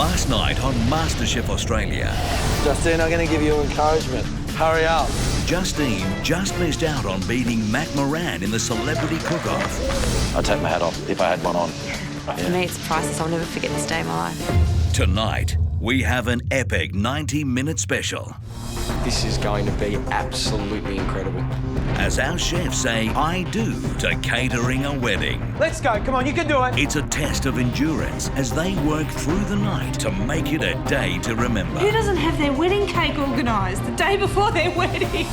Last night on MasterChef Australia. Justine, I'm going to give you encouragement. Hurry up. Justine just missed out on beating Mac Moran in the Celebrity Cook-Off. I'd take my hat off if I had one on. For me, it's priceless. I'll never forget this day in my life. Tonight, we have an epic 90-minute special. This is going to be absolutely incredible. As our chefs say I do to catering a wedding. Let's go, come on, you can do it. It's a test of endurance as they work through the night to make it a day to remember. Who doesn't have their wedding cake organised the day before their wedding?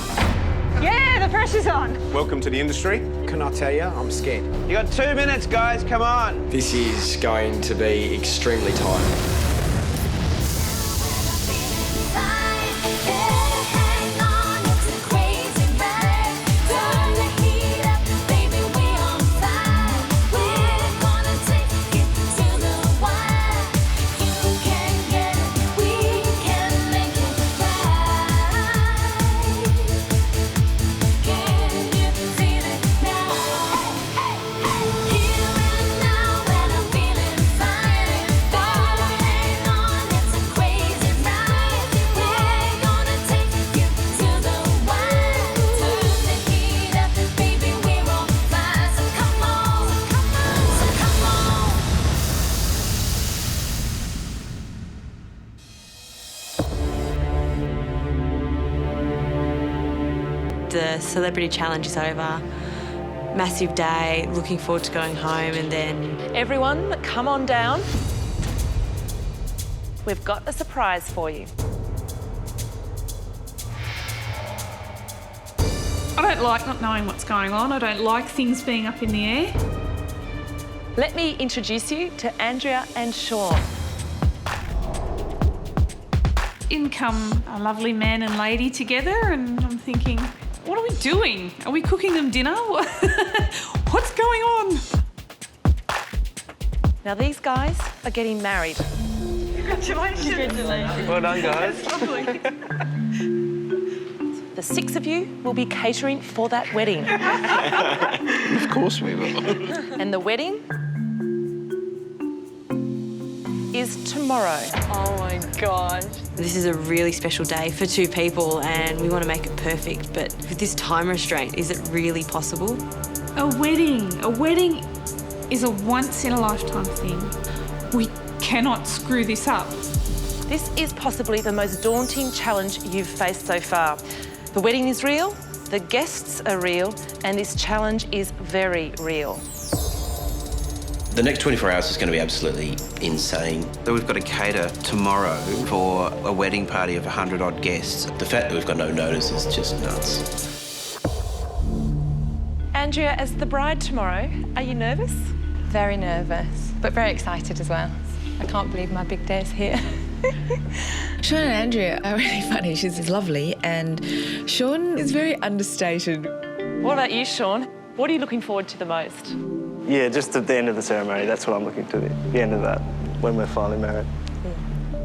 Yeah, the pressure's on. Welcome to the industry. Can I tell you, I'm scared. You got 2 minutes, guys, come on. This is going to be extremely tight. The celebrity challenge is over. Massive day, looking forward to going home, and then... Everyone, come on down. We've got a surprise for you. I don't like not knowing what's going on. I don't like things being up in the air. Let me introduce you to Andrea and Sean. In come a lovely man and lady together, and I'm thinking, what are we doing? Are we cooking them dinner? What's going on? Now these guys are getting married. Congratulations. Well done, guys. The 6 of you will be catering for that wedding. Of course we will. And the wedding is tomorrow. Oh my gosh. This is a really special day for 2 people and we want to make it perfect, but with this time restraint, is it really possible? A wedding is a once-in-a-lifetime thing. We cannot screw this up. This is possibly the most daunting challenge you've faced so far. The wedding is real, the guests are real, and this challenge is very real. The next 24 hours is going to be absolutely insane. So we've got to cater tomorrow for a wedding party of 100-odd guests. The fact that we've got no notice is just nuts. Andrea, as the bride tomorrow, are you nervous? Very nervous, but very excited as well. I can't believe my big day is here. Sean and Andrea are really funny. She's lovely, and Sean is very understated. What about you, Sean? What are you looking forward to the most? Yeah, just at the end of the ceremony, that's what I'm looking to, the end of that, when we're finally married.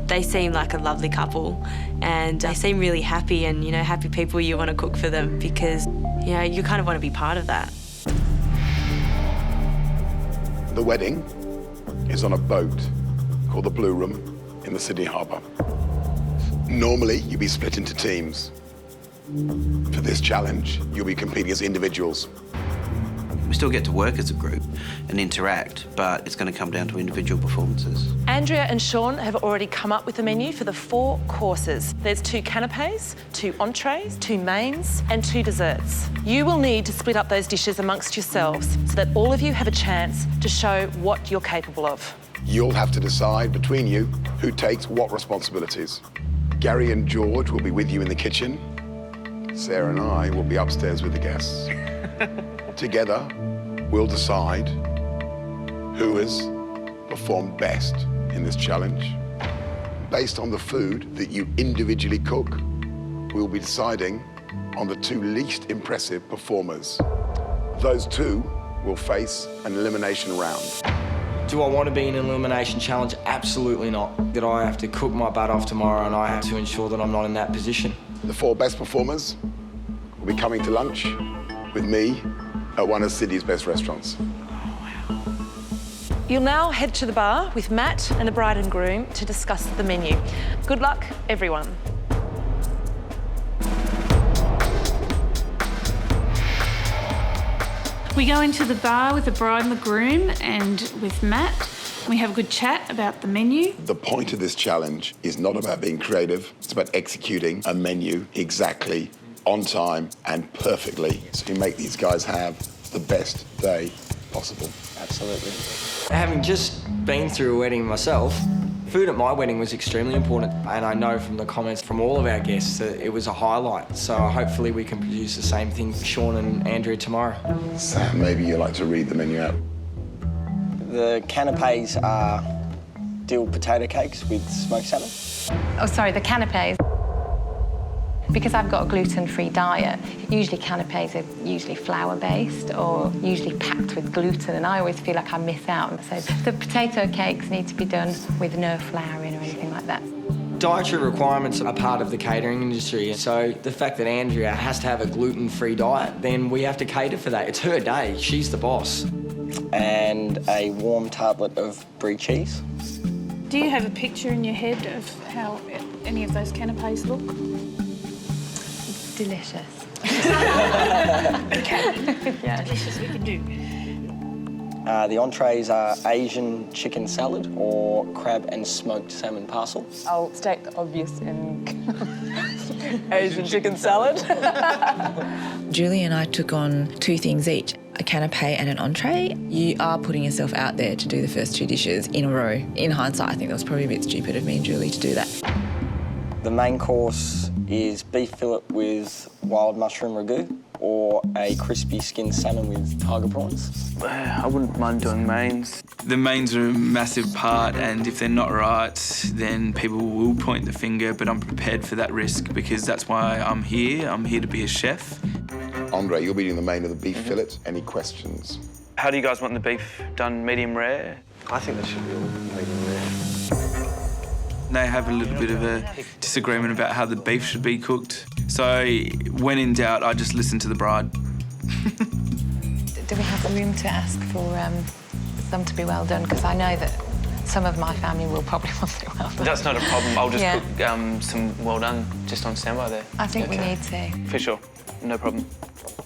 They seem like a lovely couple and they seem really happy and, happy people you want to cook for them because, you kind of want to be part of that. The wedding is on a boat called the Blue Room in the Sydney Harbour. Normally, you'd be split into teams. For this challenge, you'll be competing as individuals. We still get to work as a group and interact, but it's going to come down to individual performances. Andrea and Sean have already come up with a menu for the 4 courses. There's 2 canapés, 2 entrees, 2 mains, and 2 desserts. You will need to split up those dishes amongst yourselves so that all of you have a chance to show what you're capable of. You'll have to decide between you who takes what responsibilities. Gary and George will be with you in the kitchen. Sarah and I will be upstairs with the guests. Together, we'll decide who has performed best in this challenge. Based on the food that you individually cook, we'll be deciding on the 2 least impressive performers. Those 2 will face an elimination round. Do I want to be in an elimination challenge? Absolutely not. That I have to cook my butt off tomorrow and I have to ensure that I'm not in that position. The 4 best performers will be coming to lunch with me at one of Sydney's best restaurants. You'll now head to the bar with Matt and the bride and groom to discuss the menu. Good luck, everyone. We go into the bar with the bride and the groom and with Matt. We have a good chat about the menu. The point of this challenge is not about being creative, it's about executing a menu exactly, on time and perfectly, so you make these guys have the best day possible. Absolutely. Having just been through a wedding myself, food at my wedding was extremely important, and I know from the comments from all of our guests that it was a highlight, so hopefully we can produce the same thing for Sean and Andrea tomorrow. Sam, maybe you'd like to read the menu out. The canapés are dill potato cakes with smoked salmon. Oh, sorry, the canapés. Because I've got a gluten-free diet, usually canapés are usually flour-based or usually packed with gluten, and I always feel like I miss out. So the potato cakes need to be done with no flour in or anything like that. Dietary requirements are part of the catering industry, so the fact that Andrea has to have a gluten-free diet, then we have to cater for that. It's her day, she's the boss. And a warm tartlet of brie cheese. Do you have a picture in your head of how any of those canapés look? Delicious. Okay. Yeah. Delicious we can do. The entrees are Asian chicken salad or crab and smoked salmon parcel. I'll state the obvious and Asian chicken salad. Julie and I took on 2 things each, a canapé and an entree. You are putting yourself out there to do the first 2 dishes in a row. In hindsight, I think that was probably a bit stupid of me and Julie to do that. The main course is beef fillet with wild mushroom ragu or a crispy skinned salmon with tiger prawns. I wouldn't mind doing mains. The mains are a massive part, and if they're not right, then people will point the finger, but I'm prepared for that risk because that's why I'm here. I'm here to be a chef. Andre, you'll be doing the main of the beef fillet. Any questions? How do you guys want the beef done? Medium rare? I think they should be all medium rare. They have a little bit of a disagreement about how the beef should be cooked. So when in doubt, I just listen to the bride. Do we have room to ask for them to be well done? Because I know that some of my family will probably want it well done. That's not a problem. I'll just cook some well done just on standby there. I think we need to. For sure. No problem.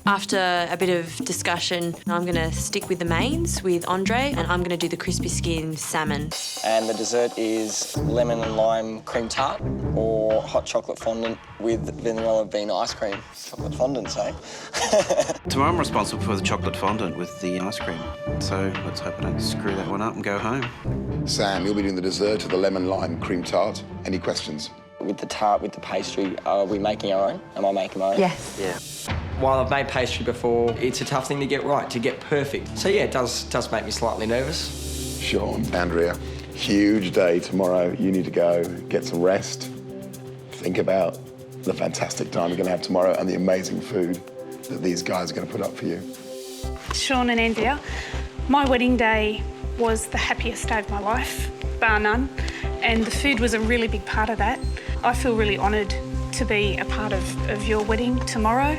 After a bit of discussion, I'm going to stick with the mains with Andre, and I'm going to do the crispy skin salmon. And the dessert is lemon and lime cream tart or hot chocolate fondant with vanilla bean ice cream. Chocolate fondants, eh? Tomorrow I'm responsible for the chocolate fondant with the ice cream. So let's hope I don't screw that one up and go home. Sam, you'll be doing the dessert of the lemon lime cream tart. Any questions? With the tart, with the pastry, are we making our own? Am I making my own? Yes. Yeah. While I've made pastry before, it's a tough thing to get right, to get perfect. So yeah, it does make me slightly nervous. Sean, Andrea, huge day tomorrow. You need to go get some rest. Think about the fantastic time you're going to have tomorrow and the amazing food that these guys are going to put up for you. Sean and Andrea, my wedding day was the happiest day of my life, bar none, and the food was a really big part of that. I feel really honoured to be a part of your wedding tomorrow,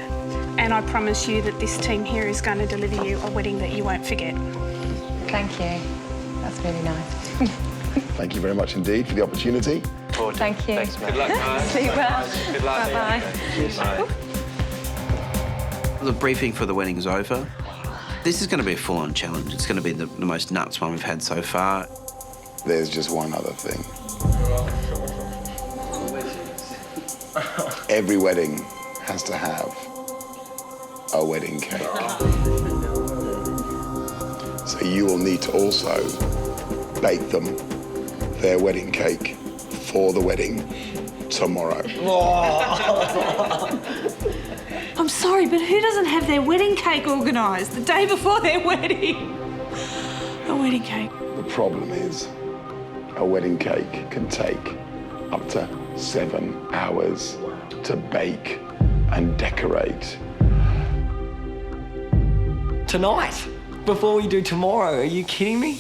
and I promise you that this team here is going to deliver you a wedding that you won't forget. Thank you. That's really nice. Thank you very much indeed for the opportunity. Thank you. Thanks, man. Good luck, guys. Sleep well. Good luck. Bye-bye. The briefing for the wedding is over. This is going to be a full-on challenge. It's going to be the most nuts one we've had so far. There's just one other thing. Every wedding has to have a wedding cake. So you will need to also bake them their wedding cake for the wedding tomorrow. I'm sorry, but who doesn't have their wedding cake organised the day before their wedding? A wedding cake. The problem is, a wedding cake can take up to 7 hours to bake and decorate. Tonight? Before we do tomorrow? Are you kidding me?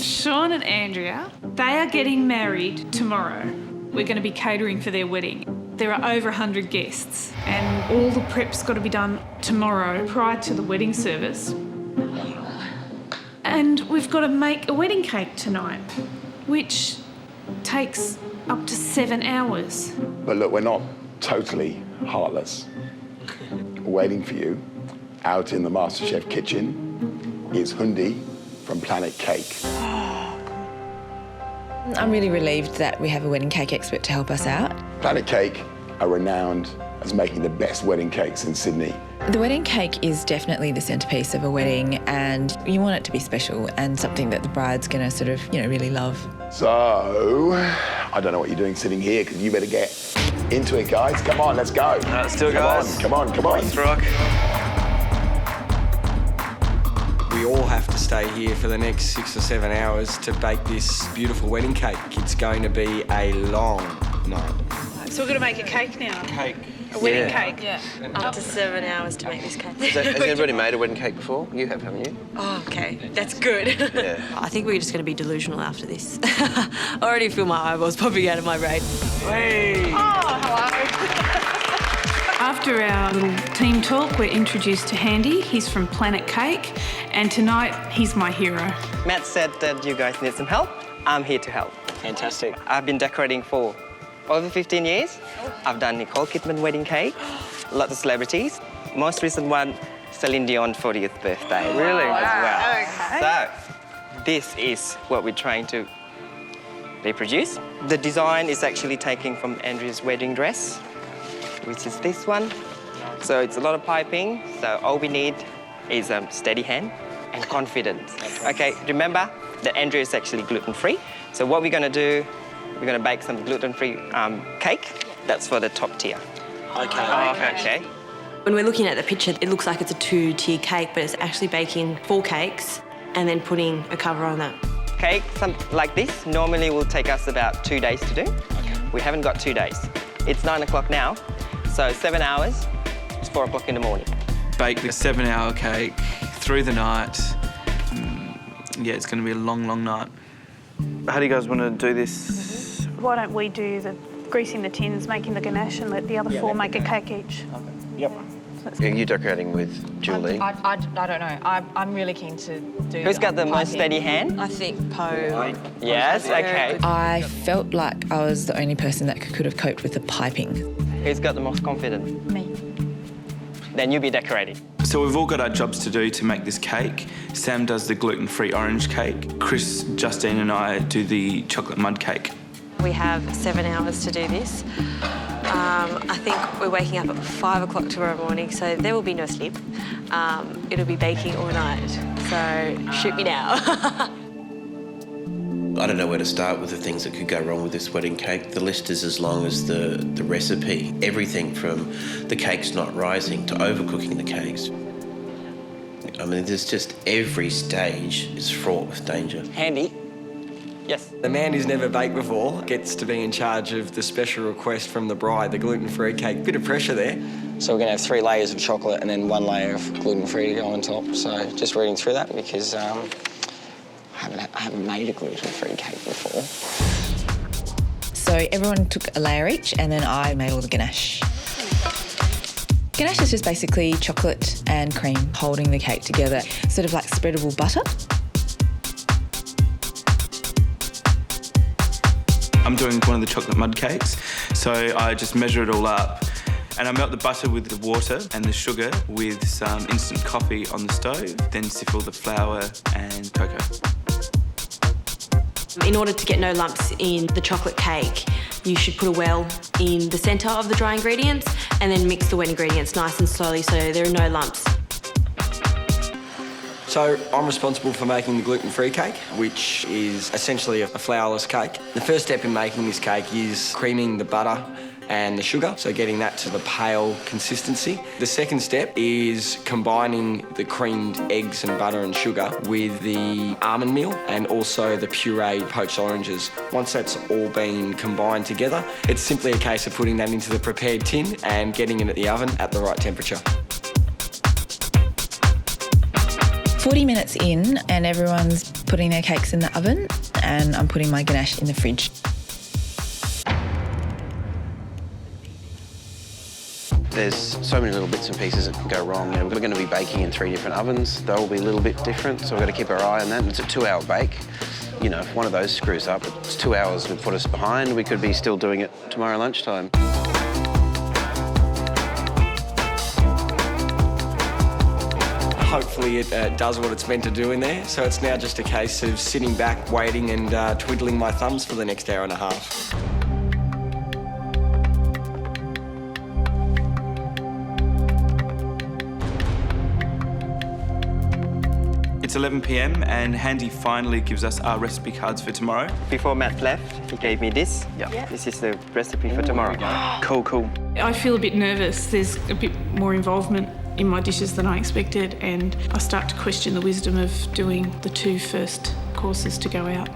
Sean and Andrea, they are getting married tomorrow. We're going to be catering for their wedding. There are over 100 guests and all the prep's got to be done tomorrow prior to the wedding service. And we've got to make a wedding cake tonight, which takes up to 7 hours. But look, we're not totally heartless. Waiting for you out in the MasterChef kitchen is Hundi from Planet Cake. I'm really relieved that we have a wedding cake expert to help us out. Planet Cake are renowned as making the best wedding cakes in Sydney. The wedding cake is definitely the centrepiece of a wedding, and you want it to be special and something that the bride's going to sort of, really love. So, I don't know what you're doing sitting here, because you better get into it, guys. Come on, let's go. Let's do it, guys. Come on. Let's rock. We all have to stay here for the next 6 or 7 hours to bake this beautiful wedding cake. It's going to be a long night. So we're going to make a cake now? Cake. A wedding cake? Yeah. Up to 7 hours to make this cake. Has anybody made a wedding cake before? You have, haven't you? Oh, okay. That's good. Yeah. I think we're just going to be delusional after this. I already feel my eyeballs popping out of my brain. Hey! Oh, hello. After our little team talk, we're introduced to Handy. He's from Planet Cake, and tonight he's my hero. Matt said that you guys need some help. I'm here to help. Fantastic. I've been decorating for over 15 years. I've done Nicole Kidman wedding cake, lots of celebrities. Most recent one, Celine Dion's 40th birthday. Really? As well. Okay. So, this is what we're trying to reproduce. The design is actually taken from Andrea's wedding dress, which is this one. So it's a lot of piping, so all we need is a steady hand and confidence. Okay, remember that Andrea is actually gluten-free. So what we're gonna do, we're gonna bake some gluten-free cake. That's for the top tier. Okay. When we're looking at the picture, it looks like it's a 2-tier cake, but it's actually baking 4 cakes and then putting a cover on that. Cake, something like this, normally will take us about 2 days to do. Okay. We haven't got 2 days. It's 9 o'clock now, so 7 hours, it's 4 o'clock in the morning. Bake the 7-hour cake through the night. Yeah, it's going to be a long, long night. How do you guys want to do this? Why don't we do the greasing the tins, making the ganache, and let the other 4 make a cake each? Yep. Are you decorating with Julie? I don't know. I'm really keen to do Who's got the most steady hand? I think Poe. Yes, okay. I felt like I was the only person that could have coped with the piping. Who's got the most confidence? Me. Then you be decorating. So we've all got our jobs to do to make this cake. Sam does the gluten-free orange cake. Chris, Justine and I do the chocolate mud cake. We have 7 hours to do this. I think we're waking up at 5 o'clock tomorrow morning, so there will be no sleep. It'll be baking all night, so shoot me now. I don't know where to start with the things that could go wrong with this wedding cake. The list is as long as the recipe. Everything from the cakes not rising to overcooking the cakes. I mean, there's just every stage is fraught with danger. Handy. Yes. The man who's never baked before gets to be in charge of the special request from the bride, the gluten-free cake. Bit of pressure there. So we're going to have 3 layers of chocolate and then 1 layer of gluten-free to go on top. So just reading through that because I haven't made a gluten-free cake before. So everyone took a layer each, and then I made all the ganache. Ganache is just basically chocolate and cream holding the cake together, sort of like spreadable butter. I'm doing one of the chocolate mud cakes, so I just measure it all up and I melt the butter with the water and the sugar with some instant coffee on the stove, then sift all the flour and cocoa. In order to get no lumps in the chocolate cake, you should put a well in the centre of the dry ingredients and then mix the wet ingredients nice and slowly so there are no lumps. So I'm responsible for making the gluten-free cake, which is essentially a flourless cake. The first step in making this cake is creaming the butter and the sugar, so getting that to the pale consistency. The second step is combining the creamed eggs and butter and sugar with the almond meal and also the pureed poached oranges. Once that's all been combined together, it's simply a case of putting that into the prepared tin and getting it at the oven at the right temperature. 40 minutes in and everyone's putting their cakes in the oven and I'm putting my ganache in the fridge. There's so many little bits and pieces that can go wrong. You know, we're going to be baking in 3 different ovens. They'll be a little bit different, so we've got to keep our eye on that. It's a 2-hour bake. You know, if one of those screws up, it's 2 hours would put us behind. We could be still doing it tomorrow lunchtime. Hopefully it does what it's meant to do in there, so it's now just a case of sitting back, waiting and twiddling my thumbs for the next hour and a half. It's 11 p.m. and Handy finally gives us our recipe cards for tomorrow. Before Matt left, he gave me this. Yeah. This is the recipe for tomorrow. Cool, cool. I feel a bit nervous. There's a bit more involvement in my dishes than I expected, and I start to question the wisdom of doing the 2 first courses to go out.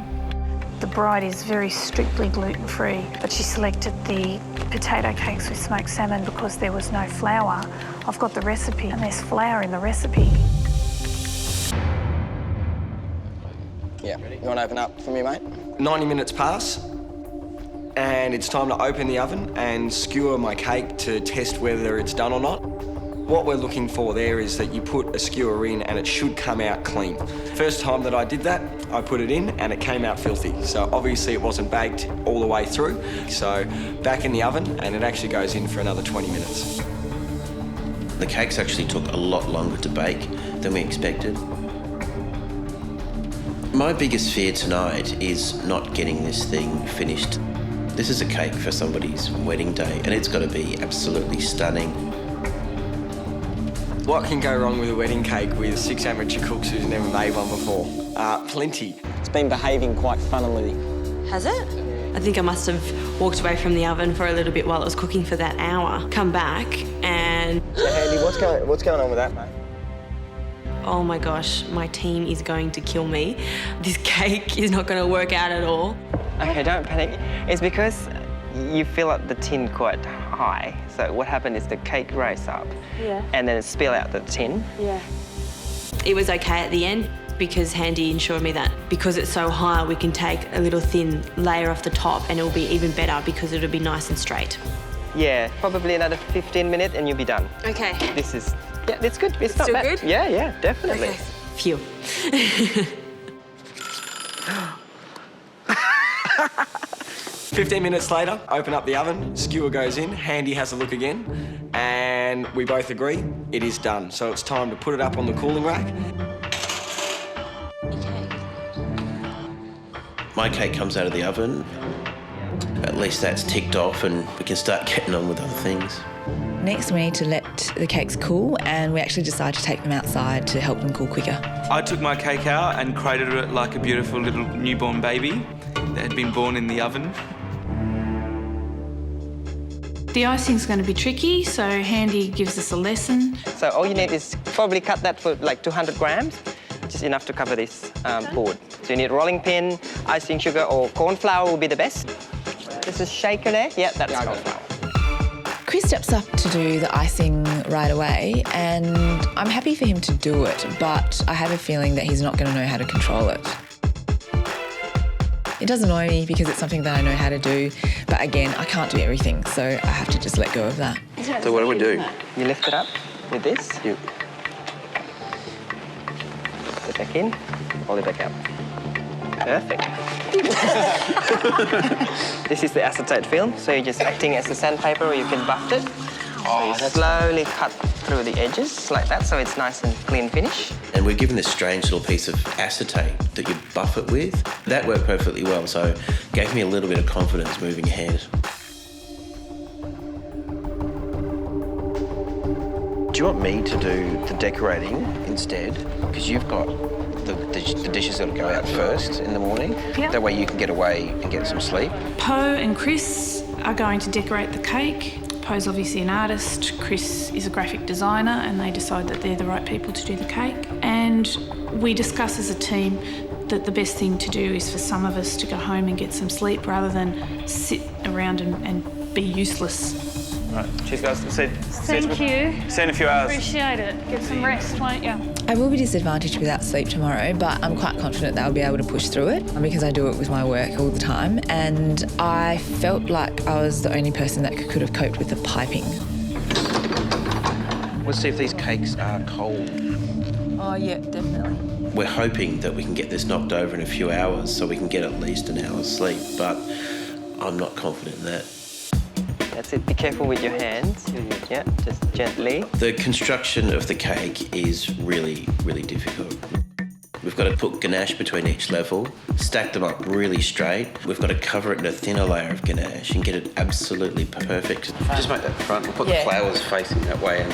The bride is very strictly gluten-free, but she selected the potato cakes with smoked salmon because there was no flour. I've got the recipe and there's flour in the recipe. Yeah, you want to open up for me, mate? 90 minutes pass, and it's time to open the oven and skewer my cake to test whether it's done or not. What we're looking for there is that you put a skewer in and it should come out clean. First time that I did that, I put it in and it came out filthy. So obviously it wasn't baked all the way through. So back in the oven, and it actually goes in for another 20 minutes. The cakes actually took a lot longer to bake than we expected. My biggest fear tonight is not getting this thing finished. This is a cake for somebody's wedding day and it's got to be absolutely stunning. What can go wrong with a wedding cake with 6 amateur cooks who's never made one before? Plenty. It's been behaving quite funnily. Has it? I think I must have walked away from the oven for a little bit while it was cooking for that hour, come back and... So Handy, what's going on with that, mate? Oh my gosh, my team is going to kill me. This cake is not going to work out at all. Okay, don't panic. It's because you fill up the tin quite high. So what happened is the cake rose up and then it spill out the tin. Yeah. It was okay at the end because Handy ensured me that because it's so high, we can take a little thin layer off the top and it'll be even better because it'll be nice and straight. Yeah, probably another 15 minutes and you'll be done. Okay. This is, yeah, it's good. It's not still bad. good? Yeah, definitely. Okay. Phew. 15 minutes later, open up the oven, skewer goes in, Handy has a look again, and we both agree it is done. So it's time to put it up on the cooling rack. My cake comes out of the oven. At least that's ticked off and we can start getting on with other things. Next, we need to let the cakes cool, and we actually decide to take them outside to help them cool quicker. I took my cake out and cradled it like a beautiful little newborn baby that had been born in the oven. The icing's going to be tricky, so Handy gives us a lesson. So all you need is probably cut that for like 200 grams, just enough to cover this board. So you need rolling pin, icing sugar, or corn flour will be the best. This is shaker there. Yeah, that's corn flour. Chris steps up to do the icing right away, and I'm happy for him to do it, but I have a feeling that he's not going to know how to control it. It does annoy me because it's something that I know how to do, but again, I can't do everything, so I have to just let go of that. So what do we do? You lift it up with this. Yep. Put it back in, hold it back up. Perfect. This is the acetate film, so you're just acting as a sandpaper or you can buff it. So you slowly cut through the edges like that, so it's nice and clean finish. And we're given this strange little piece of acetate that you buff it with. That worked perfectly well, so gave me a little bit of confidence moving ahead. Do you want me to do the decorating instead? Because you've got the dishes that will go out first in the morning. Yep. That way you can get away and get some sleep. Poe and Chris are going to decorate the cake. Poe's obviously an artist, Chris is a graphic designer, and they decide that they're the right people to do the cake. And we discuss as a team that the best thing to do is for some of us to go home and get some sleep rather than sit around and be useless. Right, cheers guys. Thank you. See you in a few hours. Appreciate it. Get some rest, won't you? I will be disadvantaged without sleep tomorrow, but I'm quite confident that I'll be able to push through it because I do it with my work all the time, and I felt like I was the only person that could have coped with the piping. Let's see if these cakes are cold. Oh, yeah, definitely. We're hoping that we can get this knocked over in a few hours so we can get at least an hour's sleep, but I'm not confident in that. That's it. Be careful with your hands. Yeah, just gently. The construction of the cake is really, really difficult. We've got to put ganache between each level, stack them up really straight. We've got to cover it in a thinner layer of ganache and get it absolutely perfect. Just make that front. We'll put the flowers facing that way and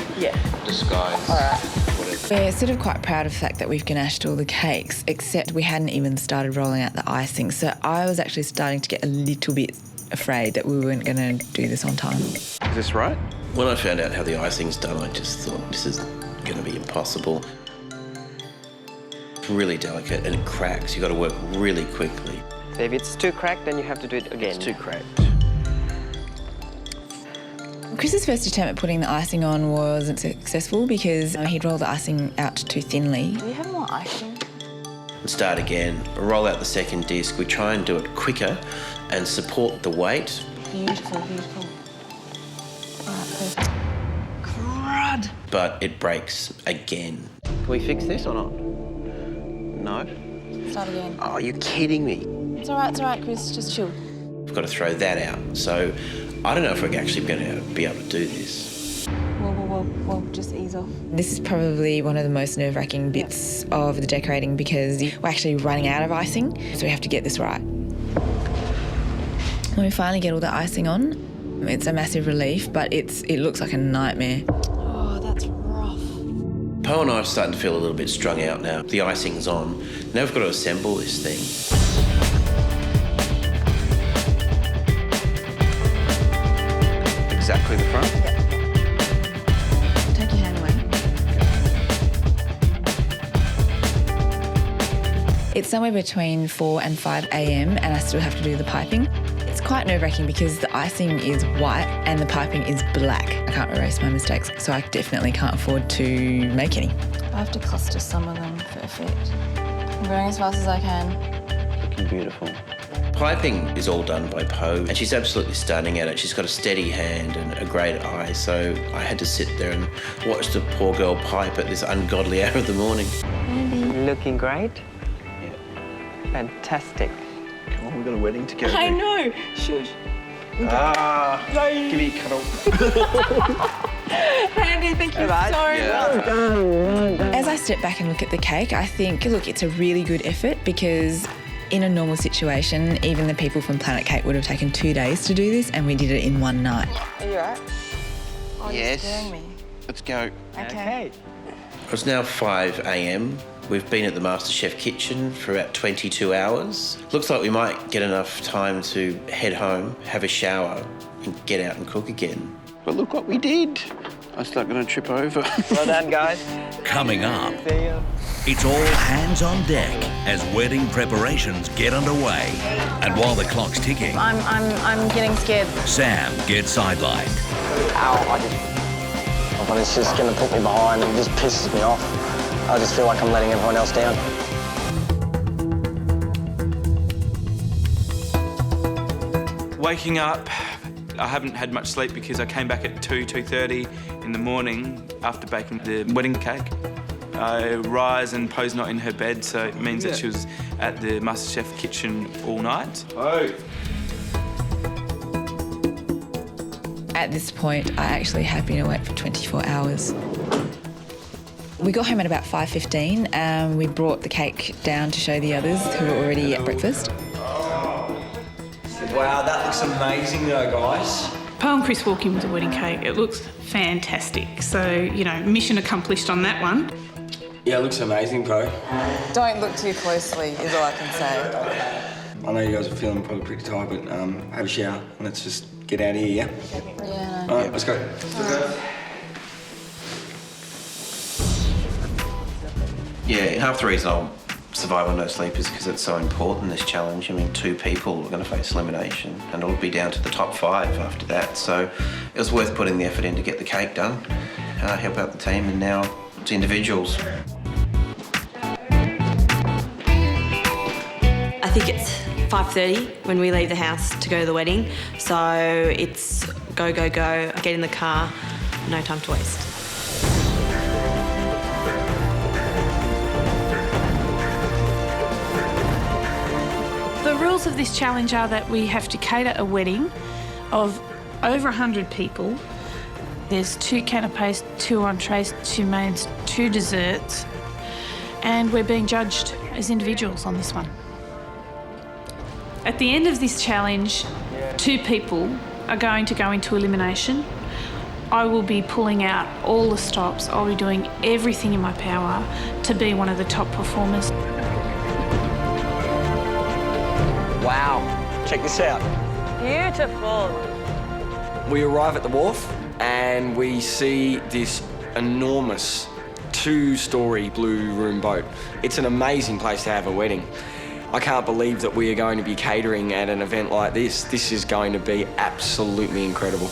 disguise. All right. Whatever. We're sort of quite proud of the fact that we've ganached all the cakes, except we hadn't even started rolling out the icing. So I was actually starting to get a little bit afraid that we weren't going to do this on time. Is this right? When I found out how the icing's done, I just thought this is going to be impossible. It's really delicate and it cracks. You've got to work really quickly. So if it's too cracked, then you have to do it again. It's too cracked. Chris's first attempt at putting the icing on wasn't successful because he'd rolled the icing out too thinly. Do you have more icing? Start again, roll out the second disc. We try and do it quicker and support the weight. Beautiful, beautiful. All right, perfect. Crud! But it breaks again. Can we fix this or not? No? Start again. Oh, you're kidding me. It's all right, Chris. Just chill. We've got to throw that out. So I don't know if we're actually going to be able to do this. Whoa, just ease off. This is probably one of the most nerve-wracking bits of the decorating because we're actually running out of icing, so we have to get this right. When we finally get all the icing on, it's a massive relief, but it looks like a nightmare. Oh, that's rough. Poe and I are starting to feel a little bit strung out now. The icing's on. Now we've got to assemble this thing. Exactly the front? Yeah. Take your hand away. It's somewhere between 4 and 5 a.m. and I still have to do the piping. It's quite nerve-wracking because the icing is white and the piping is black. I can't erase my mistakes, so I definitely can't afford to make any. I have to cluster some of them for effect. I'm going as fast as I can. Looking beautiful. Piping is all done by Poe, and she's absolutely stunning at it. She's got a steady hand and a great eye, so I had to sit there and watch the poor girl pipe at this ungodly hour of the morning. Looking great. Yeah. Fantastic. Come on, we've got a wedding to go to. I know. Shush. Give me a cuddle. Andy, thank you so much. As I step back and look at the cake, I think, look, it's a really good effort because in a normal situation, even the people from Planet Cake would have taken 2 days to do this, and we did it in one night. Are you all right? Oh, Yes. You're scaring me. Let's go. Okay. It's now 5 a.m. We've been at the MasterChef kitchen for about 22 hours. Looks like we might get enough time to head home, have a shower, and get out and cook again. But look what we did. I was not going to trip over. Well done, guys. Coming up, See ya. it's all hands on deck as wedding preparations get underway. And while the clock's ticking, I'm getting scared. Sam gets sidelined. Ow, but it's just going to put me behind and it just pisses me off. I just feel like I'm letting everyone else down. Waking up, I haven't had much sleep because I came back at 2:30 in the morning after baking the wedding cake. I rise and Poe's not in her bed, so it means that she was at the MasterChef kitchen all night. At this point, I actually had been awake for 24 hours. We got home at about 5:15 and we brought the cake down to show the others who were already at breakfast. Wow, that looks amazing though, guys. Poe and Chris walk in with a wedding cake. It looks fantastic. So, you know, mission accomplished on that one. Yeah, it looks amazing, Poe. Don't look too closely, is all I can say. I know you guys are feeling probably pretty tired, but have a shower and let's just get out of here, yeah? Yeah. All right, let's go. Yeah, half the reason I'll survive on no sleep is because it's so important, this challenge. I mean, 2 people are going to face elimination and it'll be down to the top 5 after that. So it was worth putting the effort in to get the cake done, help out the team, and now it's individuals. I think it's 5:30 when we leave the house to go to the wedding. So it's go, go, go, get in the car, no time to waste. rules of this challenge are that we have to cater a wedding of over 100 people. There's 2 canapés, 2 entrees, 2 mains, 2 desserts, and we're being judged as individuals on this one. At the end of this challenge, 2 people are going to go into elimination. I will be pulling out all the stops. I'll be doing everything in my power to be one of the top performers. Wow, check this out. Beautiful. We arrive at the wharf and we see this enormous 2-storey blue room boat. It's an amazing place to have a wedding. I can't believe that we are going to be catering at an event like this. This is going to be absolutely incredible.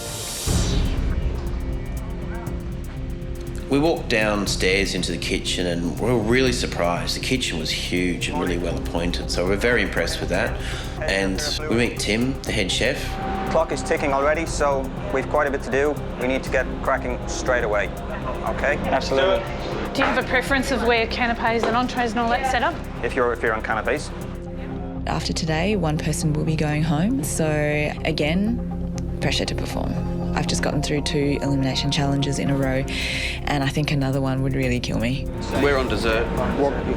We walked downstairs into the kitchen and we were really surprised. The kitchen was huge and really well appointed, so we're very impressed with that. And we meet Tim, the head chef. Clock is ticking already, so we've quite a bit to do. We need to get cracking straight away. Okay? Absolutely. Do you have a preference of where canapés and entrees and all that set up? If you're on canapés. After today, one person will be going home, so again, pressure to perform. I've just gotten through 2 elimination challenges in a row, and I think another one would really kill me. We're on dessert.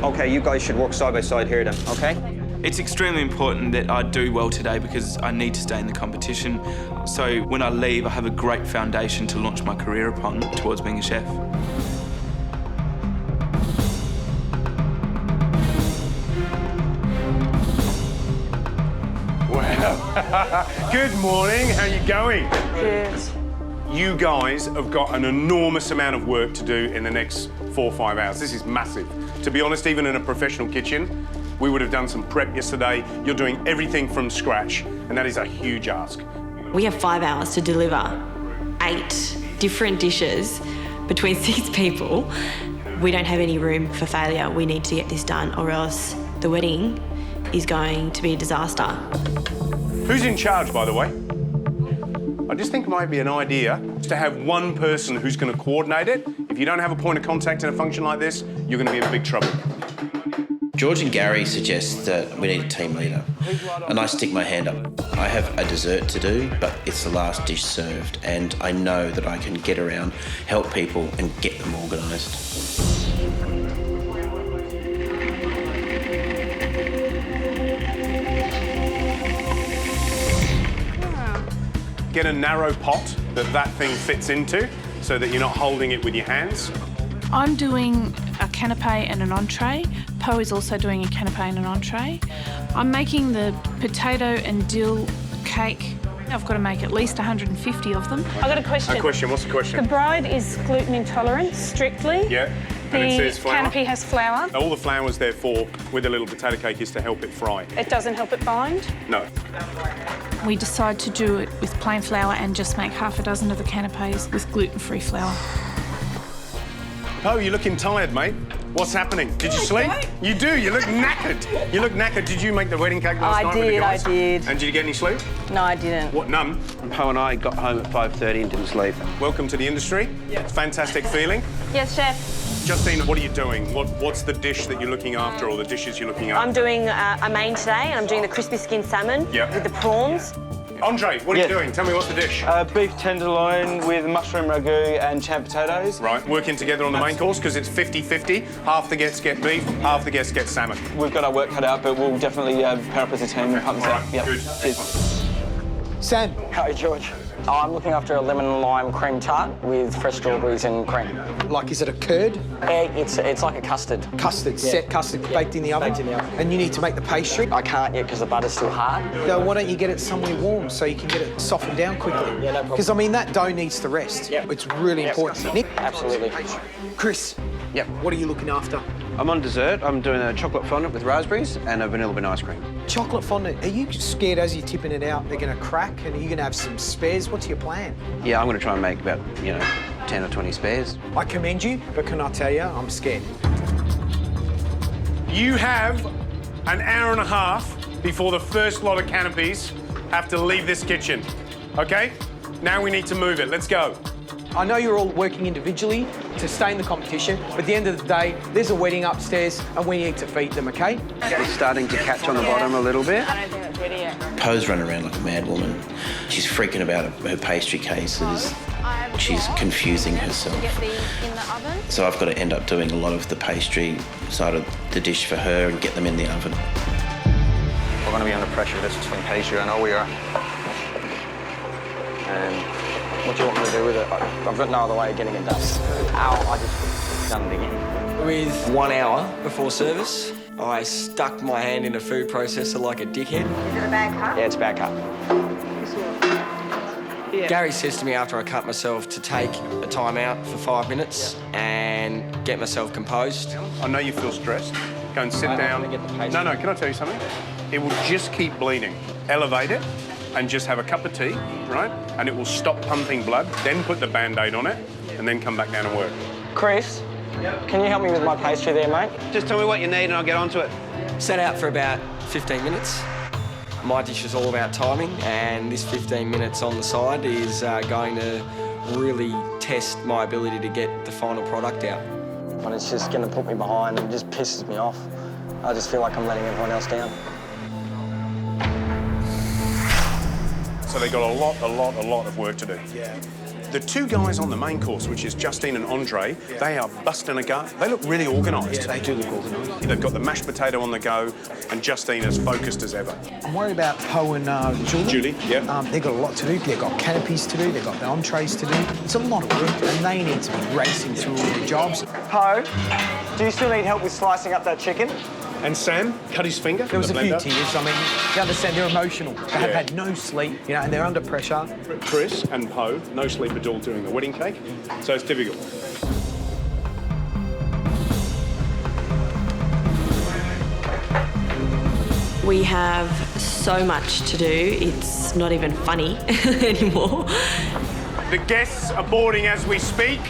Okay, you guys should work side by side here then, okay? It's extremely important that I do well today because I need to stay in the competition. So when I leave, I have a great foundation to launch my career upon towards being a chef. Wow. Good morning, how you going? Good. You guys have got an enormous amount of work to do in the next 4 or 5 hours. This is massive. To be honest, even in a professional kitchen, we would have done some prep yesterday. You're doing everything from scratch, and that is a huge ask. We have 5 hours to deliver 8 different dishes between 6 people. We don't have any room for failure. We need to get this done, or else the wedding is going to be a disaster. Who's in charge, by the way? I just think it might be an idea to have one person who's going to coordinate it. If you don't have a point of contact in a function like this, you're going to be in big trouble. George and Gary suggest that we need a team leader, and I stick my hand up. I have a dessert to do, but it's the last dish served, and I know that I can get around, help people, and get them organised. Get a narrow pot that thing fits into so that you're not holding it with your hands. I'm doing a canapé and an entree. Poe is also doing a canapé and an entree. I'm making the potato and dill cake. I've got to make at least 150 of them. I've got a question. A question, what's the question? The bride is gluten intolerant, strictly. Yeah, and it says flour. The canapé has flour. All the flour's there for, with a little potato cake, is to help it fry. It doesn't help it bind? No. We decide to do it with plain flour and just make half a dozen of the canapés with gluten-free flour. Oh, you're looking tired, mate. What's happening? Did you sleep? You do, you look knackered. You look knackered. Did you make the wedding cake last night with the guys? I did. And did you get any sleep? No, I didn't. What, none? Poe and I got home at 5:30 and didn't sleep. Welcome to the industry. Yeah. Fantastic feeling. Yes, chef. Justine, what are you doing? What's the dish that you're looking after, or the dishes you're looking after? I'm doing a main today, and I'm doing the crispy skin salmon with the prawns. Andre, what are you doing? Tell me what's the dish? Beef tenderloin with mushroom ragu and champ potatoes. Right, working together on the main course because it's 50-50. Half the guests get beef, half the guests get salmon. We've got our work cut out, but we'll definitely pair up as a team and pump this out. Yep. Good. Cheers. Sam. Hi, George. I'm looking after a lemon and lime cream tart with fresh strawberries and cream. Like, is it a curd? It's like a custard. Custard, set custard baked in the oven? Baked in the oven. And you need to make the pastry? I can't yet because the butter's still hard. So why don't you get it somewhere warm so you can get it softened down quickly? Yeah, no problem. Because, I mean, that dough needs to rest. Yep. It's really important. Nick? Absolutely. Chris? Yep. What are you looking after? I'm on dessert. I'm doing a chocolate fondant with raspberries and a vanilla bean ice cream. Chocolate fondant. Are you scared as you're tipping it out they're going to crack and are you going to have some spares? What's your plan? Yeah, I'm going to try and make about, 10 or 20 spares. I commend you, but can I tell you, I'm scared. You have an hour and a half before the first lot of canapés have to leave this kitchen, okay? Now we need to move it. Let's go. I know you're all working individually, to stay in the competition. But at the end of the day, there's a wedding upstairs and we need to feed them, okay? It's starting to catch on the bottom a little bit. I don't think it's ready yet. Po's running around like a mad woman. She's freaking about her pastry cases. She's confusing herself. So I've got to end up doing a lot of the pastry side of the dish for her and get them in the oven. We're going to be under pressure with this pastry, I know we are. And what do you want me to do with it? I've got no other way of getting it done. Ow, I just done it again. With 1 hour before service, I stuck my hand in a food processor like a dickhead. Is it a bad cut? Yeah, it's a bad cut. Yeah. Gary says to me after I cut myself to take a time out for 5 minutes and get myself composed. I know you feel stressed. Go and sit down. No, can I tell you something? It will just keep bleeding. Elevate it and just have a cup of tea, right? And it will stop pumping blood. Then put the Band-Aid on it and then come back down and work. Chris, can you help me with my pastry there, mate? Just tell me what you need and I'll get onto it. Sat out for about 15 minutes. My dish is all about timing, and this 15 minutes on the side is going to really test my ability to get the final product out. But it's just going to put me behind and just pisses me off. I just feel like I'm letting everyone else down. So they got a lot of work to do. Yeah. The two guys on the main course, which is Justine and Entrée, they are busting a gut. They look really organised. Yeah, they do look organised. They've got the mashed potato on the go, and Justine as focused as ever. I'm worried about Po and Julie. Julie, yeah. They've got a lot to do. They've got canapés to do. They've got the entrees to do. It's a lot of work, and they need to be racing through all their jobs. Po, do you still need help with slicing up that chicken? And Sam cut his finger. There was a few tears. I mean, you understand, they're emotional. They have had no sleep, you know, and they're under pressure. Chris and Po, no sleep at all during the wedding cake, so it's difficult. We have so much to do, it's not even funny anymore. The guests are boarding as we speak.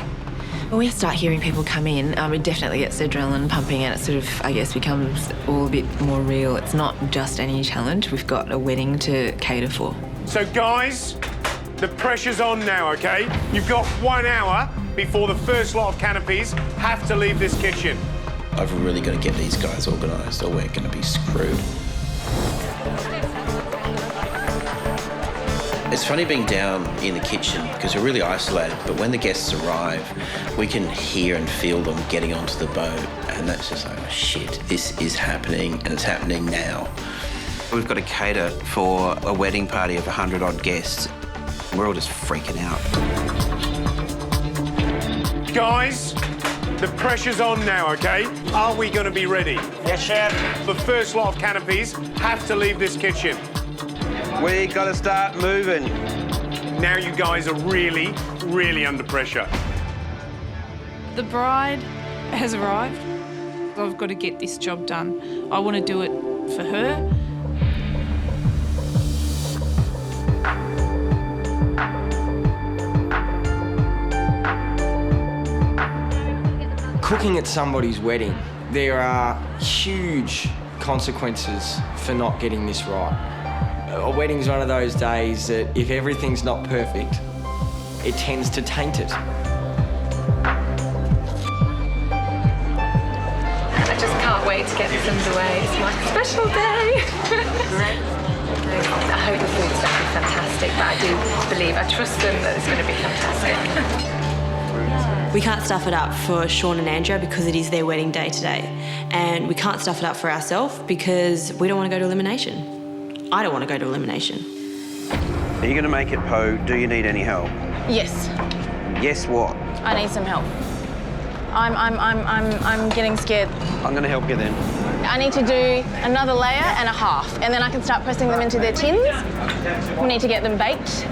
When we start hearing people come in, it definitely gets the adrenaline pumping and it sort of, I guess, becomes all a bit more real. It's not just any challenge. We've got a wedding to cater for. So, guys, the pressure's on now, OK? You've got 1 hour before the first lot of canapés have to leave this kitchen. I've really got to get these guys organised or we're going to be screwed. It's funny being down in the kitchen because we're really isolated, but when the guests arrive, we can hear and feel them getting onto the boat, and that's just like, oh, shit, this is happening, and it's happening now. We've got to cater for a wedding party of 100-odd guests. We're all just freaking out. Guys, the pressure's on now, OK? Are we going to be ready? Yes, chef. The first lot of canapés have to leave this kitchen. We got to start moving. Now you guys are really, really under pressure. The bride has arrived. I've got to get this job done. I want to do it for her. Cooking at somebody's wedding, there are huge consequences for not getting this right. A wedding's one of those days that if everything's not perfect, it tends to taint it. I just can't wait to get this underway. It's my special day. I hope the food's going to be fantastic, but I do believe, I trust them that it's going to be fantastic. We can't stuff it up for Sean and Andrea because it is their wedding day today. And we can't stuff it up for ourselves because we don't want to go to elimination. I don't want to go to elimination. Are you going to make it, Po? Do you need any help? Yes. Yes, what? I need some help. I'm getting scared. I'm going to help you then. I need to do another layer and a half, and then I can start pressing them into their tins. We need to get them baked.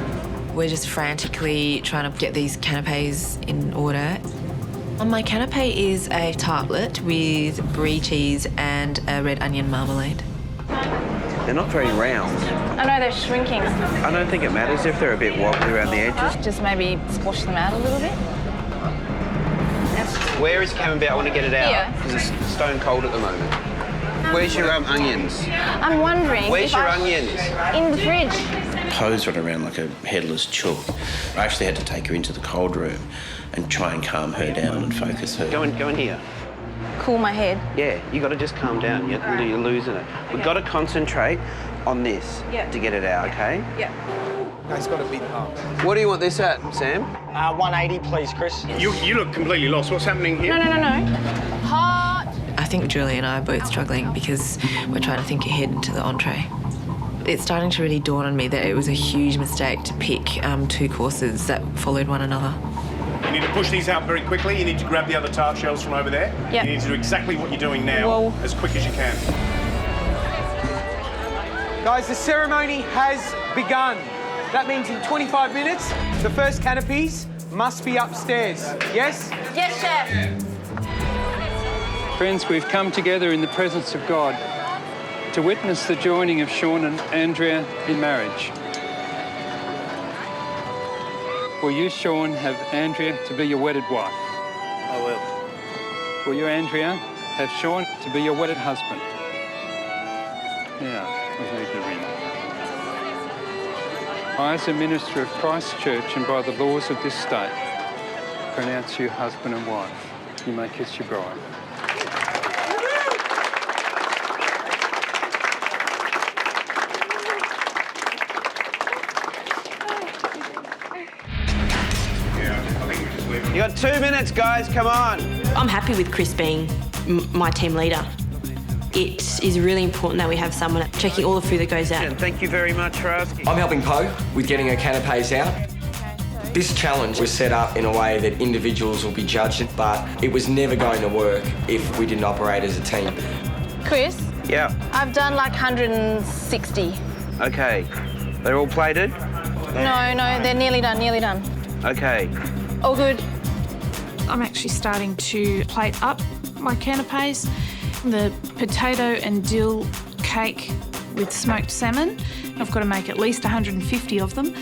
We're just frantically trying to get these canapés in order. On my canapé is a tartlet with brie cheese and a red onion marmalade. They're not very round. I know they're shrinking. I don't think it matters if they're a bit wobbly around the edges. Just maybe squash them out a little bit. Where is Camembert? I want to get it out. Here. Because it's stone cold at the moment. Where's your onions? I'm wondering. Where's your onions? In the fridge. hose her around like a headless chook. I actually had to take her into the cold room and try and calm her down and focus her. Go in here. Cool my head. Yeah, you got to just calm down. You're losing it. We've got to concentrate on this to get it out, okay? Yeah. He's got a big heart. What do you want this at, Sam? 180, please, Chris. You look completely lost. What's happening here? No. Hot. I think Julie and I are both struggling because we're trying to think ahead into the entree. It's starting to really dawn on me that it was a huge mistake to pick 2 courses that followed one another. You need to push these out very quickly. You need to grab the other tart shells from over there. Yep. You need to do exactly what you're doing now as quick as you can. Guys, the ceremony has begun. That means in 25 minutes, the first canapés must be upstairs. Yes? Yes, Chef. Friends, we've come together in the presence of God to witness the joining of Sean and Andrea in marriage. Will you, Sean, have Andrea to be your wedded wife? I will. Will you, Andrea, have Sean to be your wedded husband? Now, we need the ring. I, as a minister of Christ's Church and by the laws of this state, pronounce you husband and wife. You may kiss your bride. You got 2 minutes, guys. Come on. I'm happy with Chris being my team leader. It is really important that we have someone checking all the food that goes out. And thank you very much for asking. I'm helping Poe with getting her canapés out. This challenge was set up in a way that individuals will be judged, but it was never going to work if we didn't operate as a team. Chris? Yeah. I've done like 160. Okay. They're all plated? No, they're nearly done. Okay. All good. I'm actually starting to plate up my canapés. The potato and dill cake with smoked salmon. I've got to make at least 150 of them.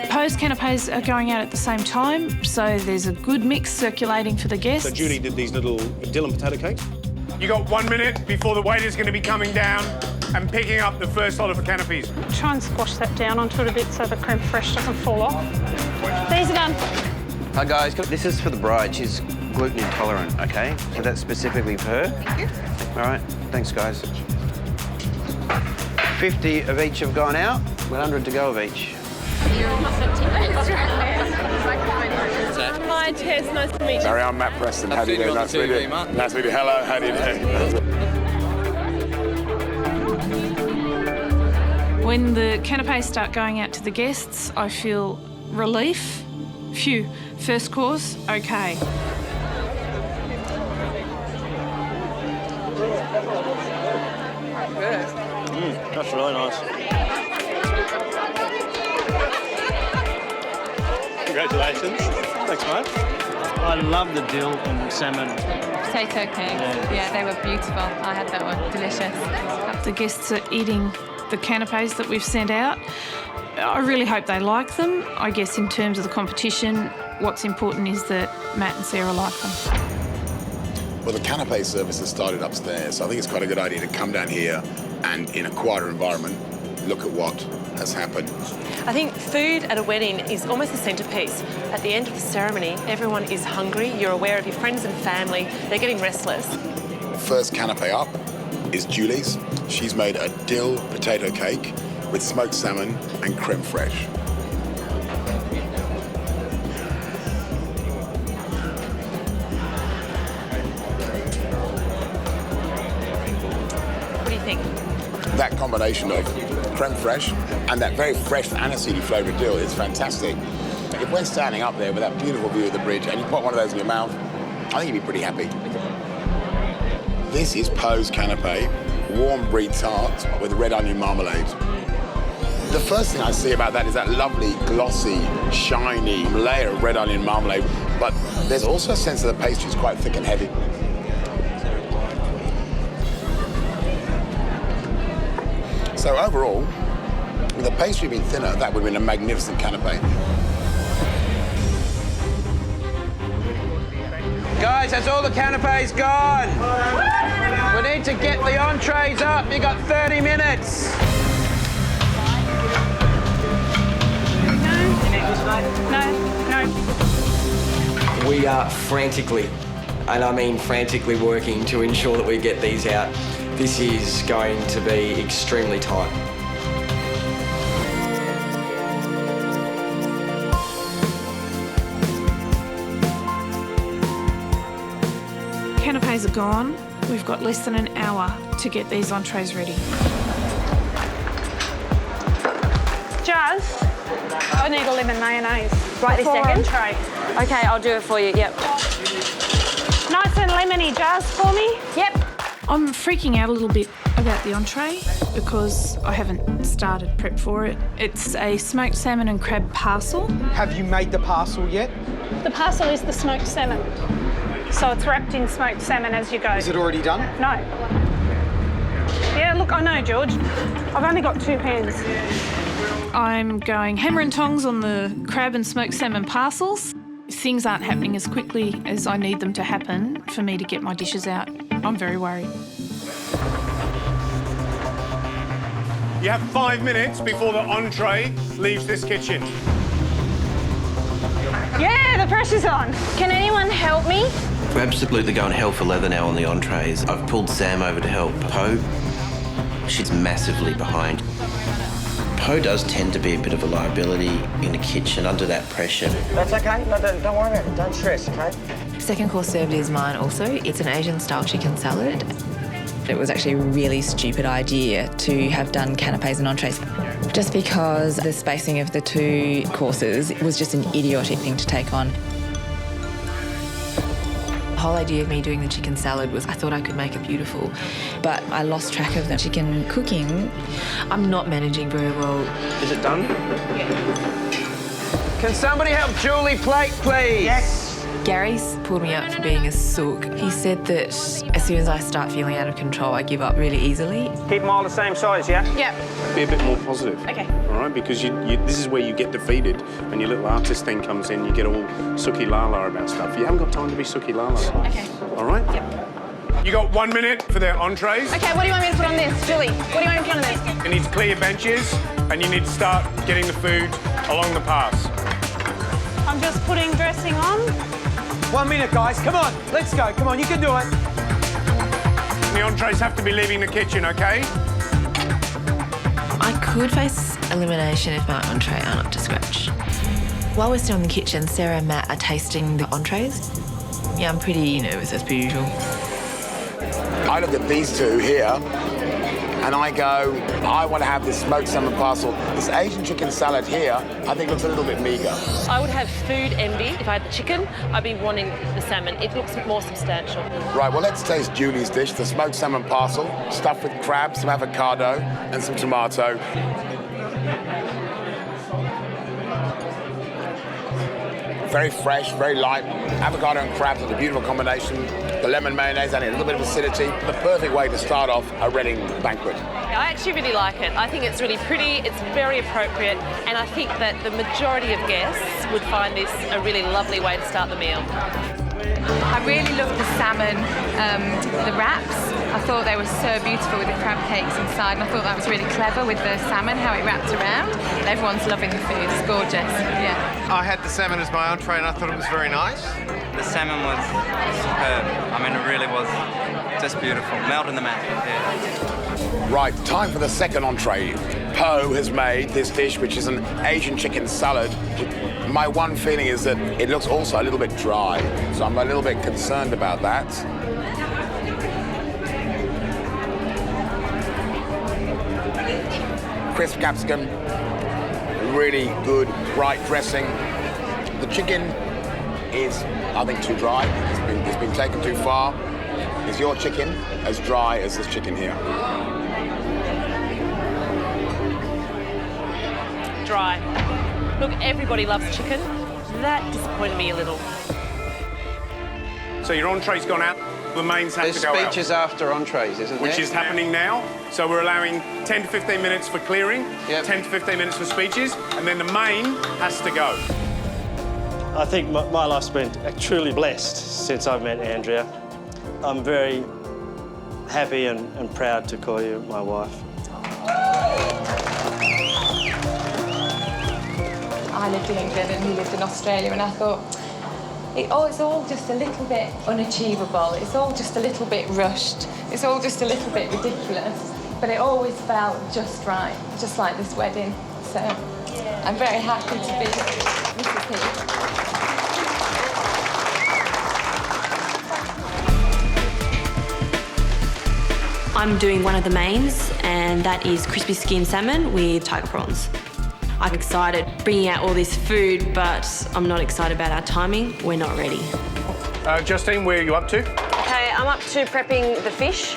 Poe's canapés are going out at the same time, so there's a good mix circulating for the guests. So Judy did these little dill and potato cakes. You got 1 minute before the waiter's going to be coming down and picking up the first lot of canapés. Try and squash that down onto it a bit so the creme fraiche doesn't fall off. These are done. Hi, guys. This is for the bride. She's gluten intolerant, okay? So that's specifically for her. All right. Thanks, guys. 50 of each have gone out. 100 to go of each. Hi, Tess. Nice to meet you. Sorry, I'm Matt Preston. How do you do? Nice to meet you. Nice to meet you. Hello. How do you do? When the canapés start going out to the guests, I feel relief. Phew, first course, okay. That's really nice. Congratulations. Thanks, mate. I love the dill and salmon. Potato cake. Yeah, they were beautiful. I had that one. Delicious. The guests are eating the canapés that we've sent out. I really hope they like them. I guess in terms of the competition, what's important is that Matt and Sarah like them. Well, the canapé service has started upstairs, so I think it's quite a good idea to come down here and, in a quieter environment, look at what has happened. I think food at a wedding is almost the centrepiece. At the end of the ceremony, everyone is hungry. You're aware of your friends and family. They're getting restless. First canapé up is Julie's. She's made a dill potato cake with smoked salmon and creme fraiche. What do you think? That combination of creme fraiche and that very fresh aniseedy flavoured dill is fantastic. If we're standing up there with that beautiful view of the bridge and you put one of those in your mouth, I think you'd be pretty happy. This is Poe's Canapé, warm brie tart with red onion marmalade. The first thing I see about that is that lovely, glossy, shiny layer of red onion marmalade, but there's also a sense that the pastry is quite thick and heavy. So overall, with the pastry being thinner, that would have been a magnificent canapé. Guys, that's all the canapés gone. We need to get the entrees up. You got 30 minutes. No. We are frantically, and I mean frantically, working to ensure that we get these out. This is going to be extremely tight. Canapés are gone. We've got less than an hour to get these entrees ready. Jazz, I need a lemon mayonnaise. Right this second? Entree. Okay, I'll do it for you, yep. Nice and lemony, Jazz, for me? Yep. I'm freaking out a little bit about the entree because I haven't started prep for it. It's a smoked salmon and crab parcel. Have you made the parcel yet? The parcel is the smoked salmon. So it's wrapped in smoked salmon as you go. Is it already done? No. Yeah, look, I know, George. I've only got 2 pans. I'm going hammer and tongs on the crab and smoked salmon parcels. Things aren't happening as quickly as I need them to happen for me to get my dishes out. I'm very worried. You have 5 minutes before the entree leaves this kitchen. Yeah, the pressure's on. Can anyone help me? We're absolutely going hell for leather now on the entrees. I've pulled Sam over to help. Poe, she's massively behind. Poe does tend to be a bit of a liability in the kitchen under that pressure. That's okay. No, don't worry about it. Don't stress, okay? Second course served is mine also. It's an Asian-style chicken salad. It was actually a really stupid idea to have done canapés and entrees, just because the spacing of the 2 courses was just an idiotic thing to take on. The whole idea of me doing the chicken salad was I thought I could make it beautiful, but I lost track of the chicken cooking. I'm not managing very well. Is it done? Can somebody help Julie plate, please? Yes. Gary's pulled me up for being a sook. He said that as soon as I start feeling out of control, I give up really easily. Keep them all the same size, yeah? Yep. Be a bit more positive. Okay. All right, because this is where you get defeated and your little artist thing comes in, you get all sooky lala about stuff. You haven't got time to be sooky lala. Okay. All right? Yep. You got 1 minute for their entrees. Okay, what do you want me to put on this? Julie, what do you want me to put on this? You need to clear your benches and you need to start getting the food along the paths. I'm just putting dressing on. 1 minute, guys. Come on, let's go. Come on, you can do it. The entrees have to be leaving the kitchen, okay? I could face elimination if my entree aren't up to scratch. While we're still in the kitchen, Sarah and Matt are tasting the entrees. Yeah, I'm pretty nervous as per usual. I look at these 2 here and I go, I want to have this smoked salmon parcel. This Asian chicken salad here, I think looks a little bit meagre. I would have food envy. If I had the chicken, I'd be wanting the salmon. It looks more substantial. Right, well, let's taste Julie's dish, the smoked salmon parcel, stuffed with crab, some avocado, and some tomato. Very fresh, very light. Avocado and crabs are a beautiful combination. The lemon mayonnaise adding a little bit of acidity. The perfect way to start off a Reading banquet. I actually really like it. I think it's really pretty, it's very appropriate, and I think that the majority of guests would find this a really lovely way to start the meal. I really loved the salmon, the wraps. I thought they were so beautiful with the crab cakes inside, and I thought that was really clever with the salmon, how it wrapped around. And everyone's loving the food, it's gorgeous, yeah. I had the salmon as my entree and I thought it was very nice. The salmon was superb. I mean, it really was just beautiful. Melt in the mouth, yeah. Right, time for the second entree. Poe has made this dish, which is an Asian chicken salad. My one feeling is that it looks also a little bit dry, so I'm a little bit concerned about that. Crisp capsicum, really good, bright dressing. The chicken is, I think, too dry. It's been taken too far. Is your chicken as dry as this chicken here? Dry. Look, everybody loves chicken. That disappointed me a little. So your entree's gone out. The mains have There's to go out. speeches after entrees, isn't there? Which is happening now. So we're allowing 10 to 15 minutes for clearing, 10 to 15 minutes for speeches, and then the main has to go. I think my life's been truly blessed since I've met Andrea. I'm very happy and proud to call you my wife. I lived in England and he lived in Australia, and I thought, it's all just a little bit unachievable. It's all just a little bit rushed. It's all just a little bit ridiculous. But it always felt just right, just like this wedding. So I'm very happy to be Mrs. P. I'm doing one of the mains, and that is crispy skin salmon with tiger prawns. I'm excited bringing out all this food, but I'm not excited about our timing. We're not ready. Justine, where are you up to? Okay, I'm up to prepping the fish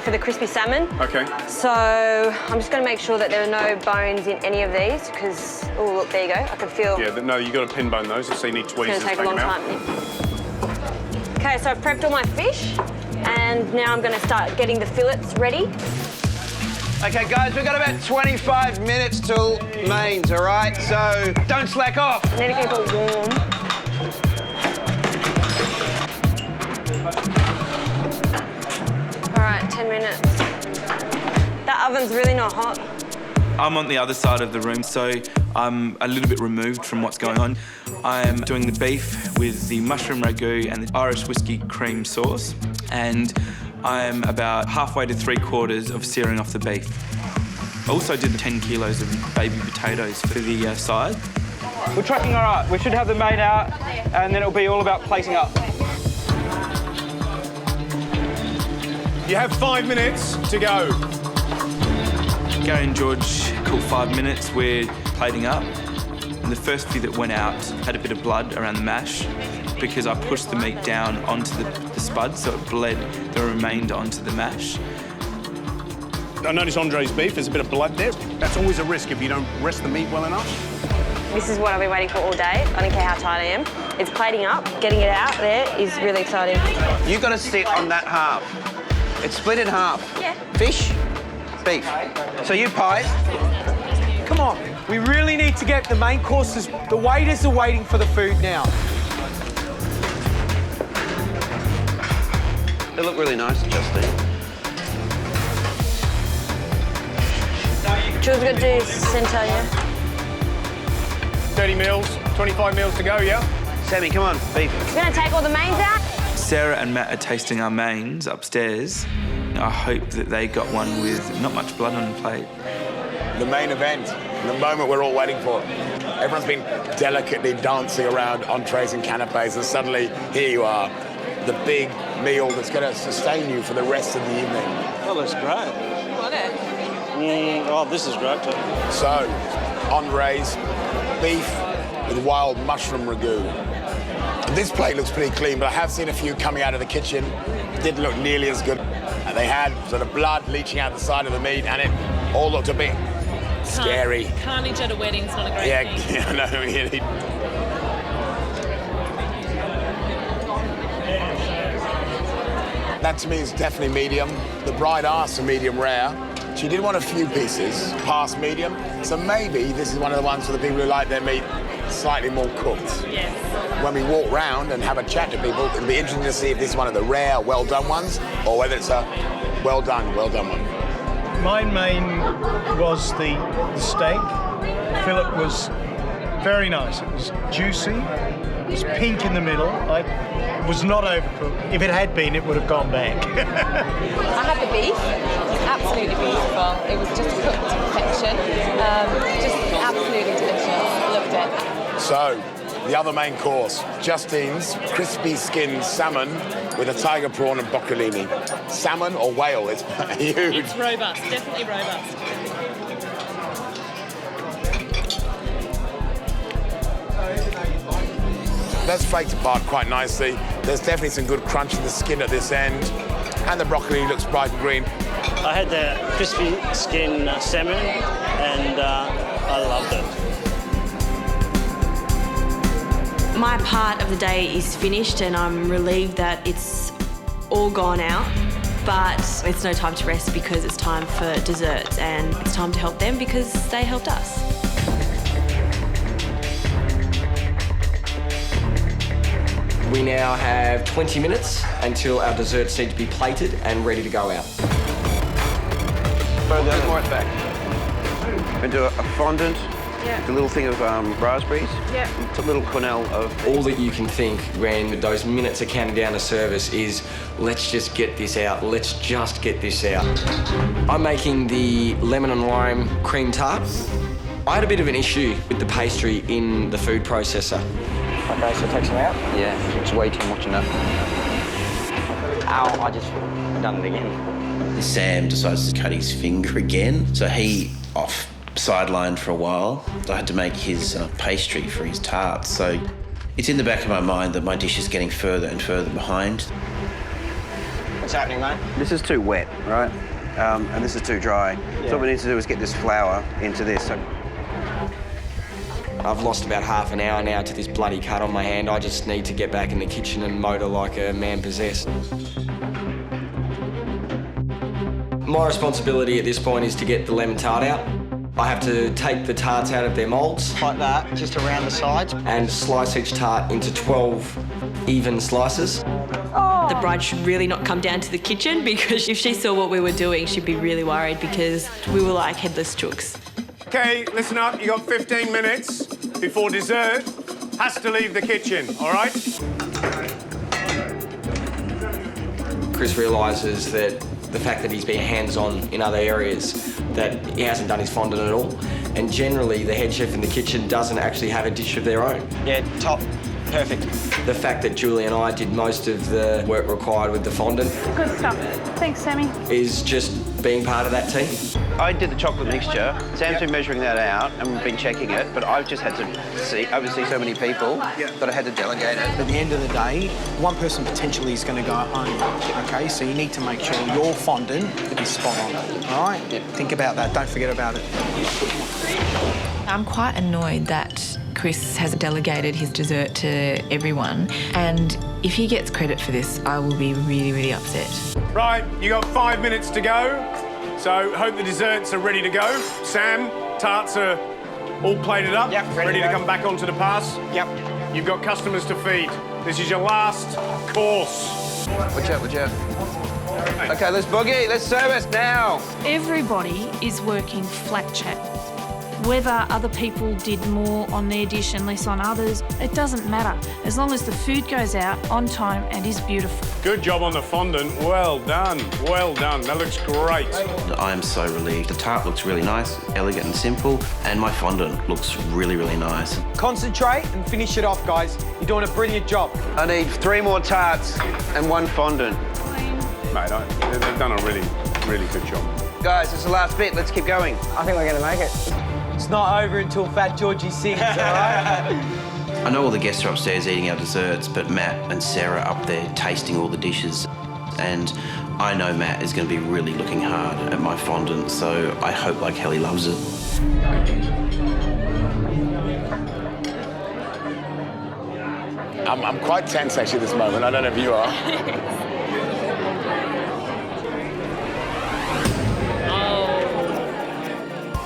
for the crispy salmon. Okay. So I'm just going to make sure that there are no bones in any of these, because, oh, look, there you go. I can feel... Yeah, no, you've got to pin bone those, so you need tweezers It's going to take a long time. Okay, so I've prepped all my fish, and now I'm going to start getting the fillets ready. Okay, guys, we've got about 25 minutes till mains, all right? So don't slack off. I need to keep it warm. All right, 10 minutes. That oven's really not hot. I'm on the other side of the room, so I'm a little bit removed from what's going on. I'm doing the beef with the mushroom ragu and the Irish whiskey cream sauce, and I'm about halfway to 3/4 of searing off the beef. I also did 10 kilos of baby potatoes for the side. We're tracking all right. We should have the main out, and then it'll be all about plating up. You have 5 minutes to go. Gary and George cooked 5 minutes. We're plating up. And the first few that went out had a bit of blood around the mash because I pushed the meat down onto the spud, so it bled the remainder onto the mash. I noticed Andre's beef, there's a bit of blood there. That's always a risk if you don't rest the meat well enough. This is what I've been waiting for all day. I don't care how tired I am. It's plating up. Getting it out there is really exciting. You've got to sit on that half. It's split in half. Yeah. Fish, beef. So you pie. Come on, we really need to get the main courses. The waiters are waiting for the food now. They look really nice, Justine. Jules, we're going to do centennial. 30 meals, 25 meals to go, yeah? Sammy, come on, beef. We're going to take all the mains out. Sarah and Matt are tasting our mains upstairs. I hope that they got one with not much blood on the plate. The main event, the moment we're all waiting for. Everyone's been delicately dancing around entrees and canapés, and suddenly here you are, the big meal that's going to sustain you for the rest of the evening. Oh, that's great. What it? Oh, this is great too. So, entrees, beef with wild mushroom ragu. This plate looks pretty clean, but I have seen a few coming out of the kitchen. Didn't look nearly as good. And they had sort of blood leaching out the side of the meat, and it all looked a bit scary. Carnage at a wedding's not a great thing. Yeah, no, That to me is definitely medium. The bride asked for medium rare. She did want a few pieces past medium, so maybe this is one of the ones for the people who like their meat slightly more cooked. Yes. When we walk round and have a chat to people, it'll be interesting to see if this is one of the rare, well-done ones, or whether it's a well-done one. My main was the steak. The fillet was very nice. It was juicy. It was pink in the middle. It was not overcooked. If it had been, it would have gone back. I had the beef. Absolutely beautiful. It was just cooked to perfection. Just absolutely delicious. Loved it. So, the other main course, Justine's crispy skinned salmon with a tiger prawn and broccolini. Salmon or whale, it's huge. It's robust, definitely robust. That's flaked apart quite nicely. There's definitely some good crunch in the skin at this end. And the broccoli looks bright and green. I had the crispy skin salmon, and I loved it. My part of the day is finished, and I'm relieved that it's all gone out. But it's no time to rest because it's time for desserts, and it's time to help them because they helped us. We now have 20 minutes until our desserts need to be plated and ready to go out. More at the back. We do a fondant Yeah. The little thing of raspberries. Yeah. It's a little quenelle of... All that you can think when those minutes are counting down to service is, let's just get this out, let's just get this out. I'm making the lemon and lime cream tart. I had a bit of an issue with the pastry in the food processor. Okay, so take some out? Yeah, it's way too much in that. Ow, I just done it again. Sam decides to cut his finger again, so he sidelined for a while. I had to make his pastry for his tart, so it's in the back of my mind that my dish is getting further and further behind. What's happening, mate? This is too wet, right? And this is too dry. Yeah. So what we need to do is get this flour into this. I've lost about half an hour now to this bloody cut on my hand. I just need to get back in the kitchen and motor like a man possessed. My responsibility at this point is to get the lemon tart out. I have to take the tarts out of their moulds. Like that, just around the sides. And slice each tart into 12 even slices. The bride should really not come down to the kitchen because if she saw what we were doing, she'd be really worried because we were like headless chooks. Okay, listen up. You got 15 minutes before dessert has to leave the kitchen, all right? Chris realises that the fact that he's been hands-on in other areas, that he hasn't done his fondant at all, and generally the head chef in the kitchen doesn't actually have a dish of their own. Yeah, top. Perfect. The fact that Julie and I did most of the work required with the fondant Good stuff. Thanks, Sammy. is just being part of that team. I did the chocolate mixture. Sam's been measuring that out and we've been checking it, but I've just had to oversee so many people that I had to delegate it. At the end of the day, one person potentially is going to go home, okay? So you need to make sure your fondant is spot on, all right? Think about that. Don't forget about it. I'm quite annoyed that Chris has delegated his dessert to everyone, and if he gets credit for this, I will be really, really upset. Right, you got 5 minutes to go, so hope the desserts are ready to go. Sam, tarts are all plated up, ready to come back onto the pass. Yep. You've got customers to feed. This is your last course. Watch out, watch out. Okay, let's boogie, let's service now. Everybody is working flat chat. Whether other people did more on their dish and less on others, it doesn't matter, as long as the food goes out on time and is beautiful. Good job on the fondant. Well done. Well done. That looks great. I am so relieved. The tart looks really nice, elegant and simple, and my fondant looks really, really nice. Concentrate and finish it off, guys. You're doing a brilliant job. I need 3 more tarts and 1 fondant. Mate, they've done a really, really good job. Guys, it's the last bit. Let's keep going. I think we're going to make it. It's not over until Fat Georgie sings, all right? I know all the guests are upstairs eating our desserts, but Matt and Sarah are up there tasting all the dishes. And I know Matt is going to be really looking hard at my fondant, so I hope like hell he loves it. I'm quite tense actually this moment. I don't know if you are.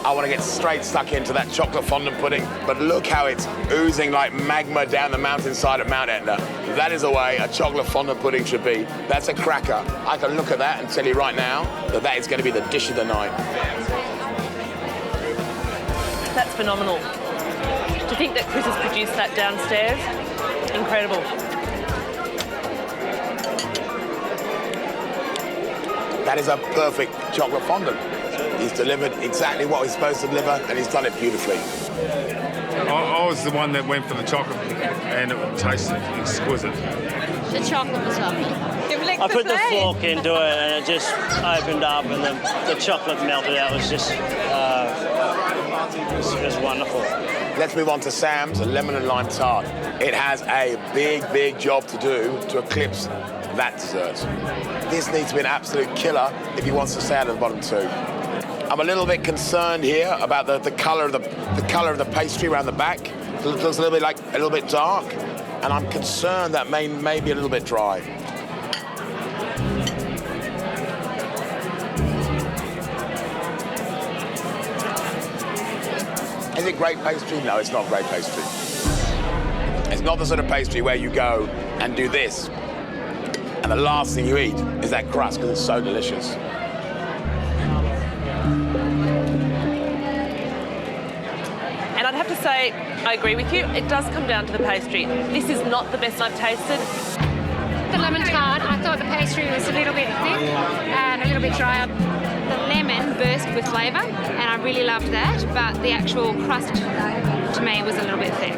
I want to get straight stuck into that chocolate fondant pudding, but look how it's oozing like magma down the mountainside of Mount Etna. That is the way a chocolate fondant pudding should be. That's a cracker. I can look at that and tell you right now that that is going to be the dish of the night. That's phenomenal. To think that Chris has produced that downstairs, incredible. That is a perfect chocolate fondant. He's delivered exactly what he's supposed to deliver, and he's done it beautifully. I was the one that went for the chocolate, and it tasted exquisite. The chocolate was lovely. I put the fork into it and it just opened up and the chocolate melted out. It was just, it was wonderful. Let's move on to Sam's lemon and lime tart. It has a big, big job to do to eclipse that dessert. This needs to be an absolute killer if he wants to stay out of the bottom 2. I'm a little bit concerned here about the colour of the pastry around the back. It looks a little bit dark, and I'm concerned that may be a little bit dry. Is it great pastry? No, it's not great pastry. It's not the sort of pastry where you go and do this, and the last thing you eat is that crust because it's so delicious. And I'd say I agree with you. It does come down to the pastry. This is not the best I've tasted. The lemon tart, I thought the pastry was a little bit thick and a little bit drier. The lemon burst with flavour, and I really loved that, but the actual crust to me was a little bit thick.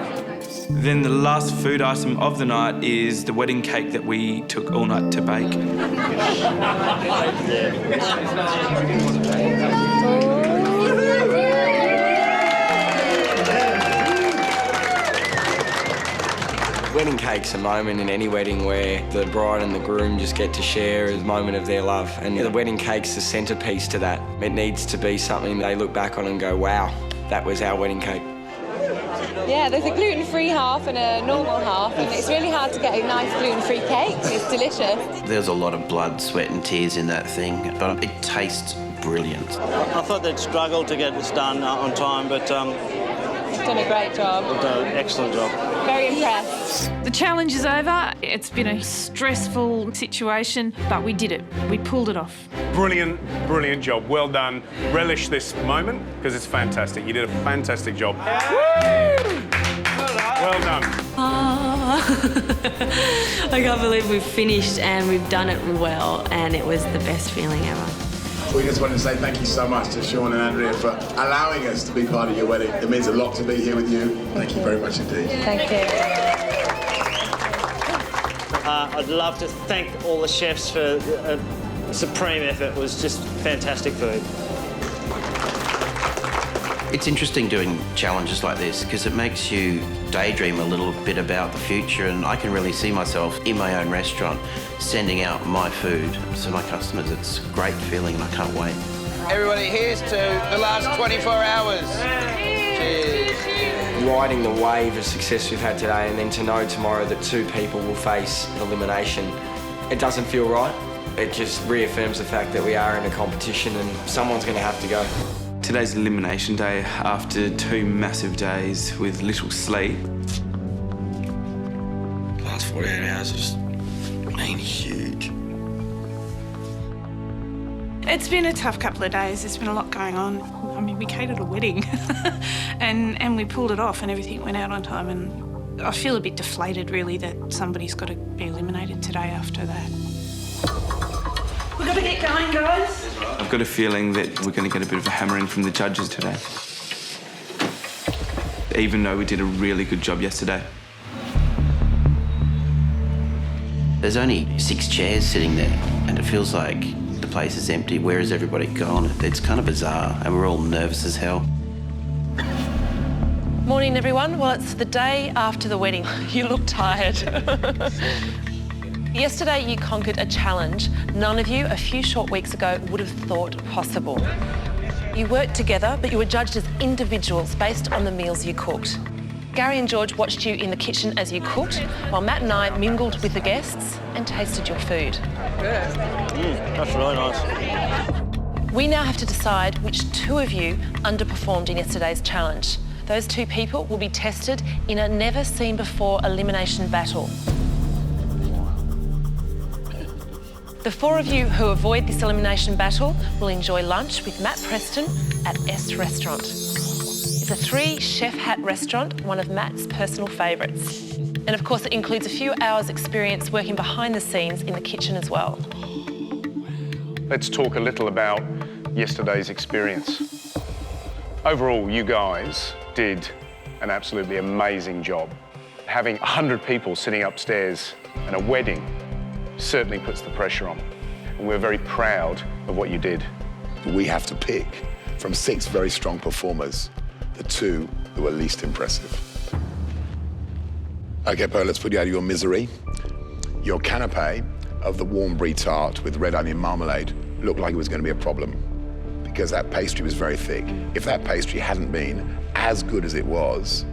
Then the last food item of the night is the wedding cake that we took all night to bake. Wedding cake's a moment in any wedding where the bride and the groom just get to share a moment of their love, and the wedding cake's the centrepiece to that. It needs to be something they look back on and go, wow, that was our wedding cake. Yeah, there's a gluten-free half and a normal half, and it's really hard to get a nice gluten-free cake. It's delicious. There's a lot of blood, sweat and tears in that thing, but it tastes brilliant. I thought they'd struggle to get this done on time, but You've done a great job. they've done an excellent job. Very impressed. The challenge is over. It's been a stressful situation, but we did it. We pulled it off. Brilliant, brilliant job. Well done. Relish this moment because it's fantastic. You did a fantastic job. Well done. I can't believe we've finished and we've done it well, and it was the best feeling ever. We just wanted to say thank you so much to Sean and Andrea for allowing us to be part of your wedding. It means a lot to be here with you. Thank you very much indeed. Thank you. I'd love to thank all the chefs for a supreme effort. It was just fantastic food. It's interesting doing challenges like this because it makes you daydream a little bit about the future, and I can really see myself in my own restaurant sending out my food to my customers. It's a great feeling and I can't wait. Everybody, here's to the last 24 hours. Cheers. Riding the wave of success we've had today, and then to know tomorrow that 2 people will face elimination, it doesn't feel right. It just reaffirms the fact that we are in a competition and someone's going to have to go. Today's elimination day after 2 massive days with little sleep. The last 48 hours have just been huge. It's been a tough couple of days. There's been a lot going on. I mean, we catered a wedding and we pulled it off and everything went out on time, and I feel a bit deflated, really, that somebody's got to be eliminated today after that. We've got to get going, guys. I've got a feeling that we're going to get a bit of a hammering from the judges today, even though we did a really good job yesterday. There's only 6 chairs sitting there and it feels like the place is empty. Where has everybody gone? It's kind of bizarre and we're all nervous as hell. Morning, everyone. Well, it's the day after the wedding. You look tired. Yesterday, you conquered a challenge none of you a few short weeks ago would have thought possible. You worked together, but you were judged as individuals based on the meals you cooked. Gary and George watched you in the kitchen as you cooked, while Matt and I mingled with the guests and tasted your food. That's really nice. We now have to decide which 2 of you underperformed in yesterday's challenge. Those 2 people will be tested in a never-seen-before elimination battle. The 4 of you who avoid this elimination battle will enjoy lunch with Matt Preston at S Restaurant. It's a 3-chef hat restaurant, one of Matt's personal favourites. And of course, it includes a few hours' experience working behind the scenes in the kitchen as well. Let's talk a little about yesterday's experience. Overall, you guys did an absolutely amazing job. Having 100 people sitting upstairs and a wedding certainly puts the pressure on. And we're very proud of what you did. We have to pick from 6 very strong performers the 2 that were least impressive. Okay, Pearl, let's put you out of your misery. Your canapé of the warm brie tart with red onion marmalade looked like it was going to be a problem because that pastry was very thick. If that pastry hadn't been as good as it was,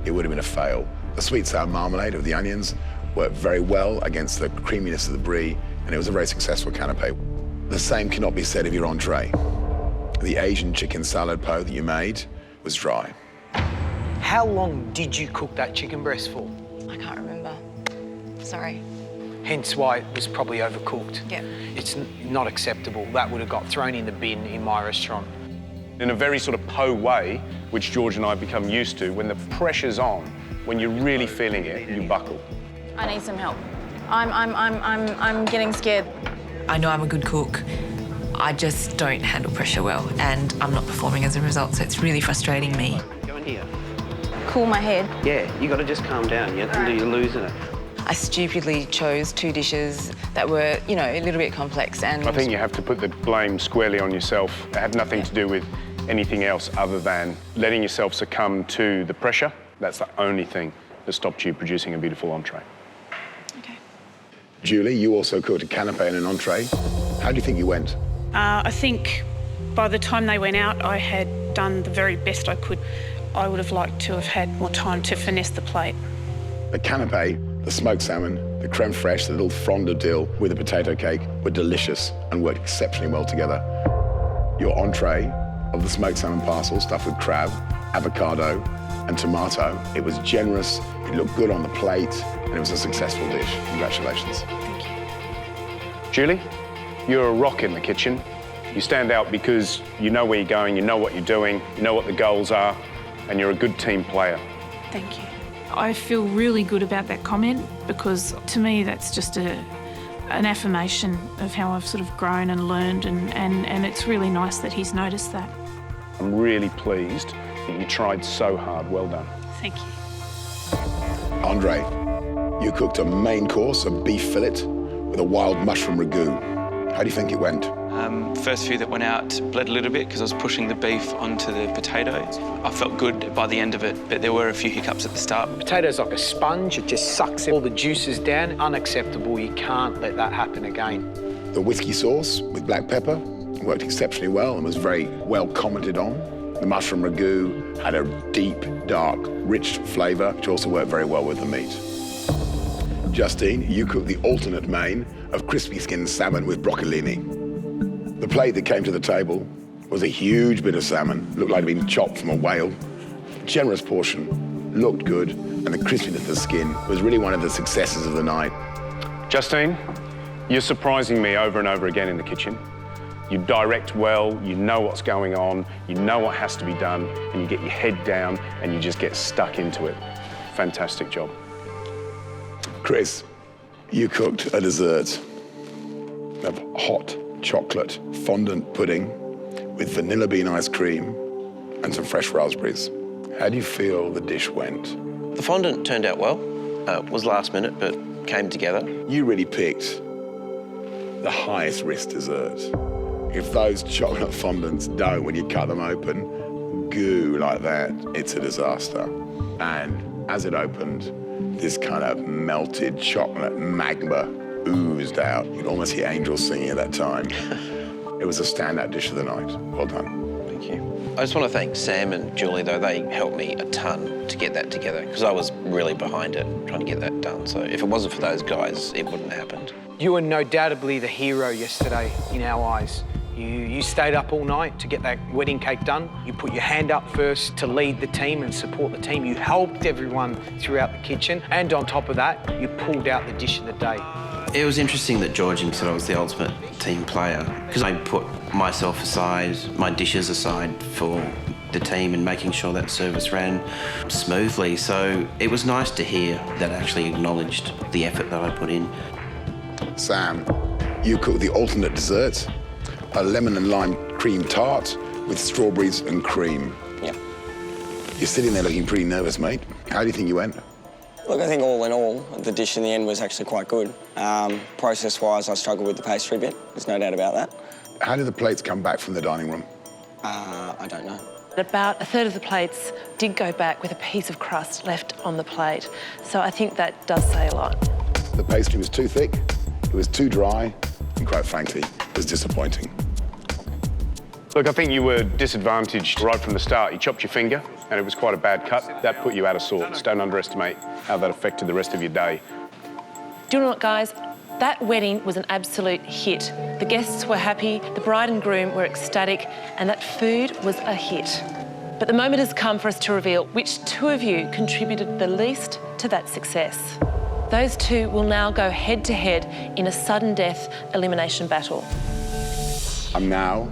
it would have been a fail. The sweet sour marmalade of the onions worked very well against the creaminess of the brie, and it was a very successful canapé. The same cannot be said of your entree. The Asian chicken salad pot that you made was dry. How long did you cook that chicken breast for? I can't remember. Sorry. Hence why it was probably overcooked. Yeah. It's not acceptable. That would have got thrown in the bin in my restaurant. In a very sort of Po way, which George and I have become used to, when the pressure's on, when you're really feeling it, you buckle. I need some help. I'm getting scared. I know I'm a good cook. I just don't handle pressure well, and I'm not performing as a result, so it's really frustrating me. Go in here. Cool my head. Yeah, you got to just calm down. You're losing it. I stupidly chose 2 dishes that were, you know, a little bit complex, and I think you have to put the blame squarely on yourself. It had nothing to do with anything else other than letting yourself succumb to the pressure. That's the only thing that stopped you producing a beautiful entree. Julie, you also cooked a canapé and an entree. How do you think you went? I think by the time they went out, I had done the very best I could. I would have liked to have had more time to finesse the plate. The canapé, the smoked salmon, the creme fraiche, the little frond de dill with the potato cake were delicious and worked exceptionally well together. Your entree of the smoked salmon parcel stuffed with crab, avocado and tomato, it was generous, it looked good on the plate, and it was a successful dish. Congratulations. Thank you. Julie, you're a rock in the kitchen. You stand out because you know where you're going, you know what you're doing, you know what the goals are, and you're a good team player. Thank you. I feel really good about that comment because to me that's just an affirmation of how I've sort of grown and learned, and it's really nice that he's noticed that. I'm really pleased that you tried so hard. Well done. Thank you. Andre, you cooked a main course, a beef fillet with a wild mushroom ragu. How do you think it went? First few that went out bled a little bit because I was pushing the beef onto the potatoes. I felt good by the end of it, but there were a few hiccups at the start. Potato's like a sponge, it just sucks all the juices down. Unacceptable, you can't let that happen again. The whiskey sauce with black pepper worked exceptionally well and was very well commented on. The mushroom ragu had a deep, dark, rich flavour, which also worked very well with the meat. Justine, you cooked the alternate main of crispy skinned salmon with broccolini. The plate that came to the table was a huge bit of salmon, looked like it had been chopped from a whale. Generous portion, looked good, and the crispiness of the skin was really one of the successes of the night. Justine, you're surprising me over and over again in the kitchen. You direct well, you know what's going on, you know what has to be done, and you get your head down and you just get stuck into it. Fantastic job. Chris, you cooked a dessert of hot chocolate fondant pudding with vanilla bean ice cream and some fresh raspberries. How do you feel the dish went? The fondant turned out well. It was last minute, but came together. You really picked the highest risk dessert. If those chocolate fondants don't, when you cut them open, goo like that, it's a disaster. And as it opened, this kind of melted chocolate magma oozed out. You'd almost hear angels singing at that time. It was a standout dish of the night. Well done. Thank you. I just want to thank Sam and Julie, though. They helped me a ton to get that together because I was really behind it, trying to get that done. So if it wasn't for those guys, it wouldn't have happened. You were no doubtably the hero yesterday in our eyes. You stayed up all night to get that wedding cake done. You put your hand up first to lead the team and support the team. You helped everyone throughout the kitchen. And on top of that, you pulled out the dish of the day. It was interesting that George said I was the ultimate team player because I put myself aside, my dishes aside for the team and making sure that service ran smoothly. So it was nice to hear that actually acknowledged the effort that I put in. Sam, you cooked the alternate dessert, a lemon and lime cream tart with strawberries and cream. Yeah. You're sitting there looking pretty nervous, mate. How do you think you went? Look, I think all in all, the dish in the end was actually quite good. Process-wise, I struggled with the pastry bit. There's no doubt about that. How did the plates come back from the dining room? I don't know. About a third of the plates did go back with a piece of crust left on the plate. So I think that does say a lot. The pastry was too thick, it was too dry, and quite frankly, it was disappointing. Look, I think you were disadvantaged right from the start. You chopped your finger, and it was quite a bad cut. That put you out of sorts. Don't underestimate how that affected the rest of your day. Do you know what, guys? That wedding was an absolute hit. The guests were happy, the bride and groom were ecstatic, and that food was a hit. But the moment has come for us to reveal which two of you contributed the least to that success. Those two will now go head-to-head in a sudden death elimination battle. I'm now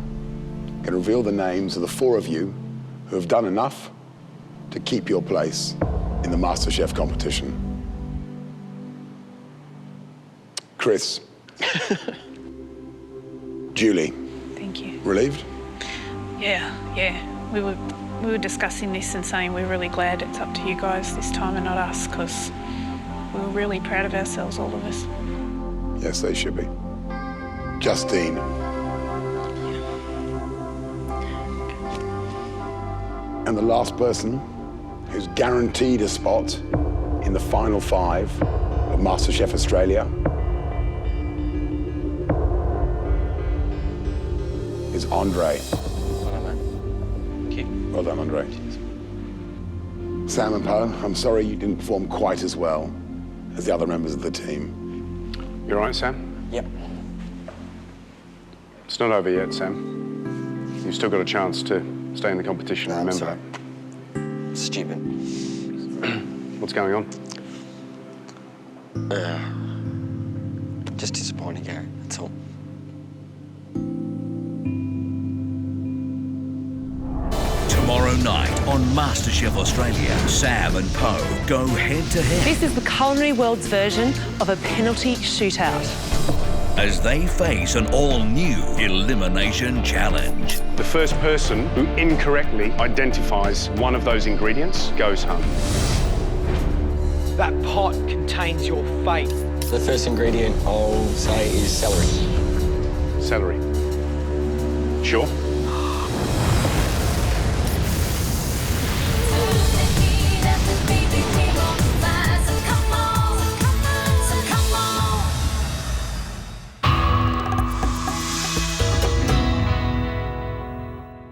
going to reveal the names of the 4 of you who have done enough to keep your place in the MasterChef competition. Chris. Julie. Thank you. Relieved? Yeah. We were discussing this and saying we're really glad it's up to you guys this time and not us, because we were really proud of ourselves, all of us. Yes, they should be. Justine. And the last person who's guaranteed a spot in the final 5 of MasterChef Australia is Entrée. Well done, Entrée. Sam and Poe, I'm sorry you didn't perform quite as well as the other members of the team. You all right, Sam? Yep. It's not over yet, Sam. You've still got a chance to stay in the competition, remember? Sorry. Stupid. What's going on? Just disappointing, Gary, that's all. Tomorrow night on MasterChef Australia, Sam and Poe go head-to-head. This is the culinary world's version of a penalty shootout. As they face an all-new elimination challenge. The first person who incorrectly identifies one of those ingredients goes home. That pot contains your fate. The first ingredient I'll say is celery. Celery. Sure?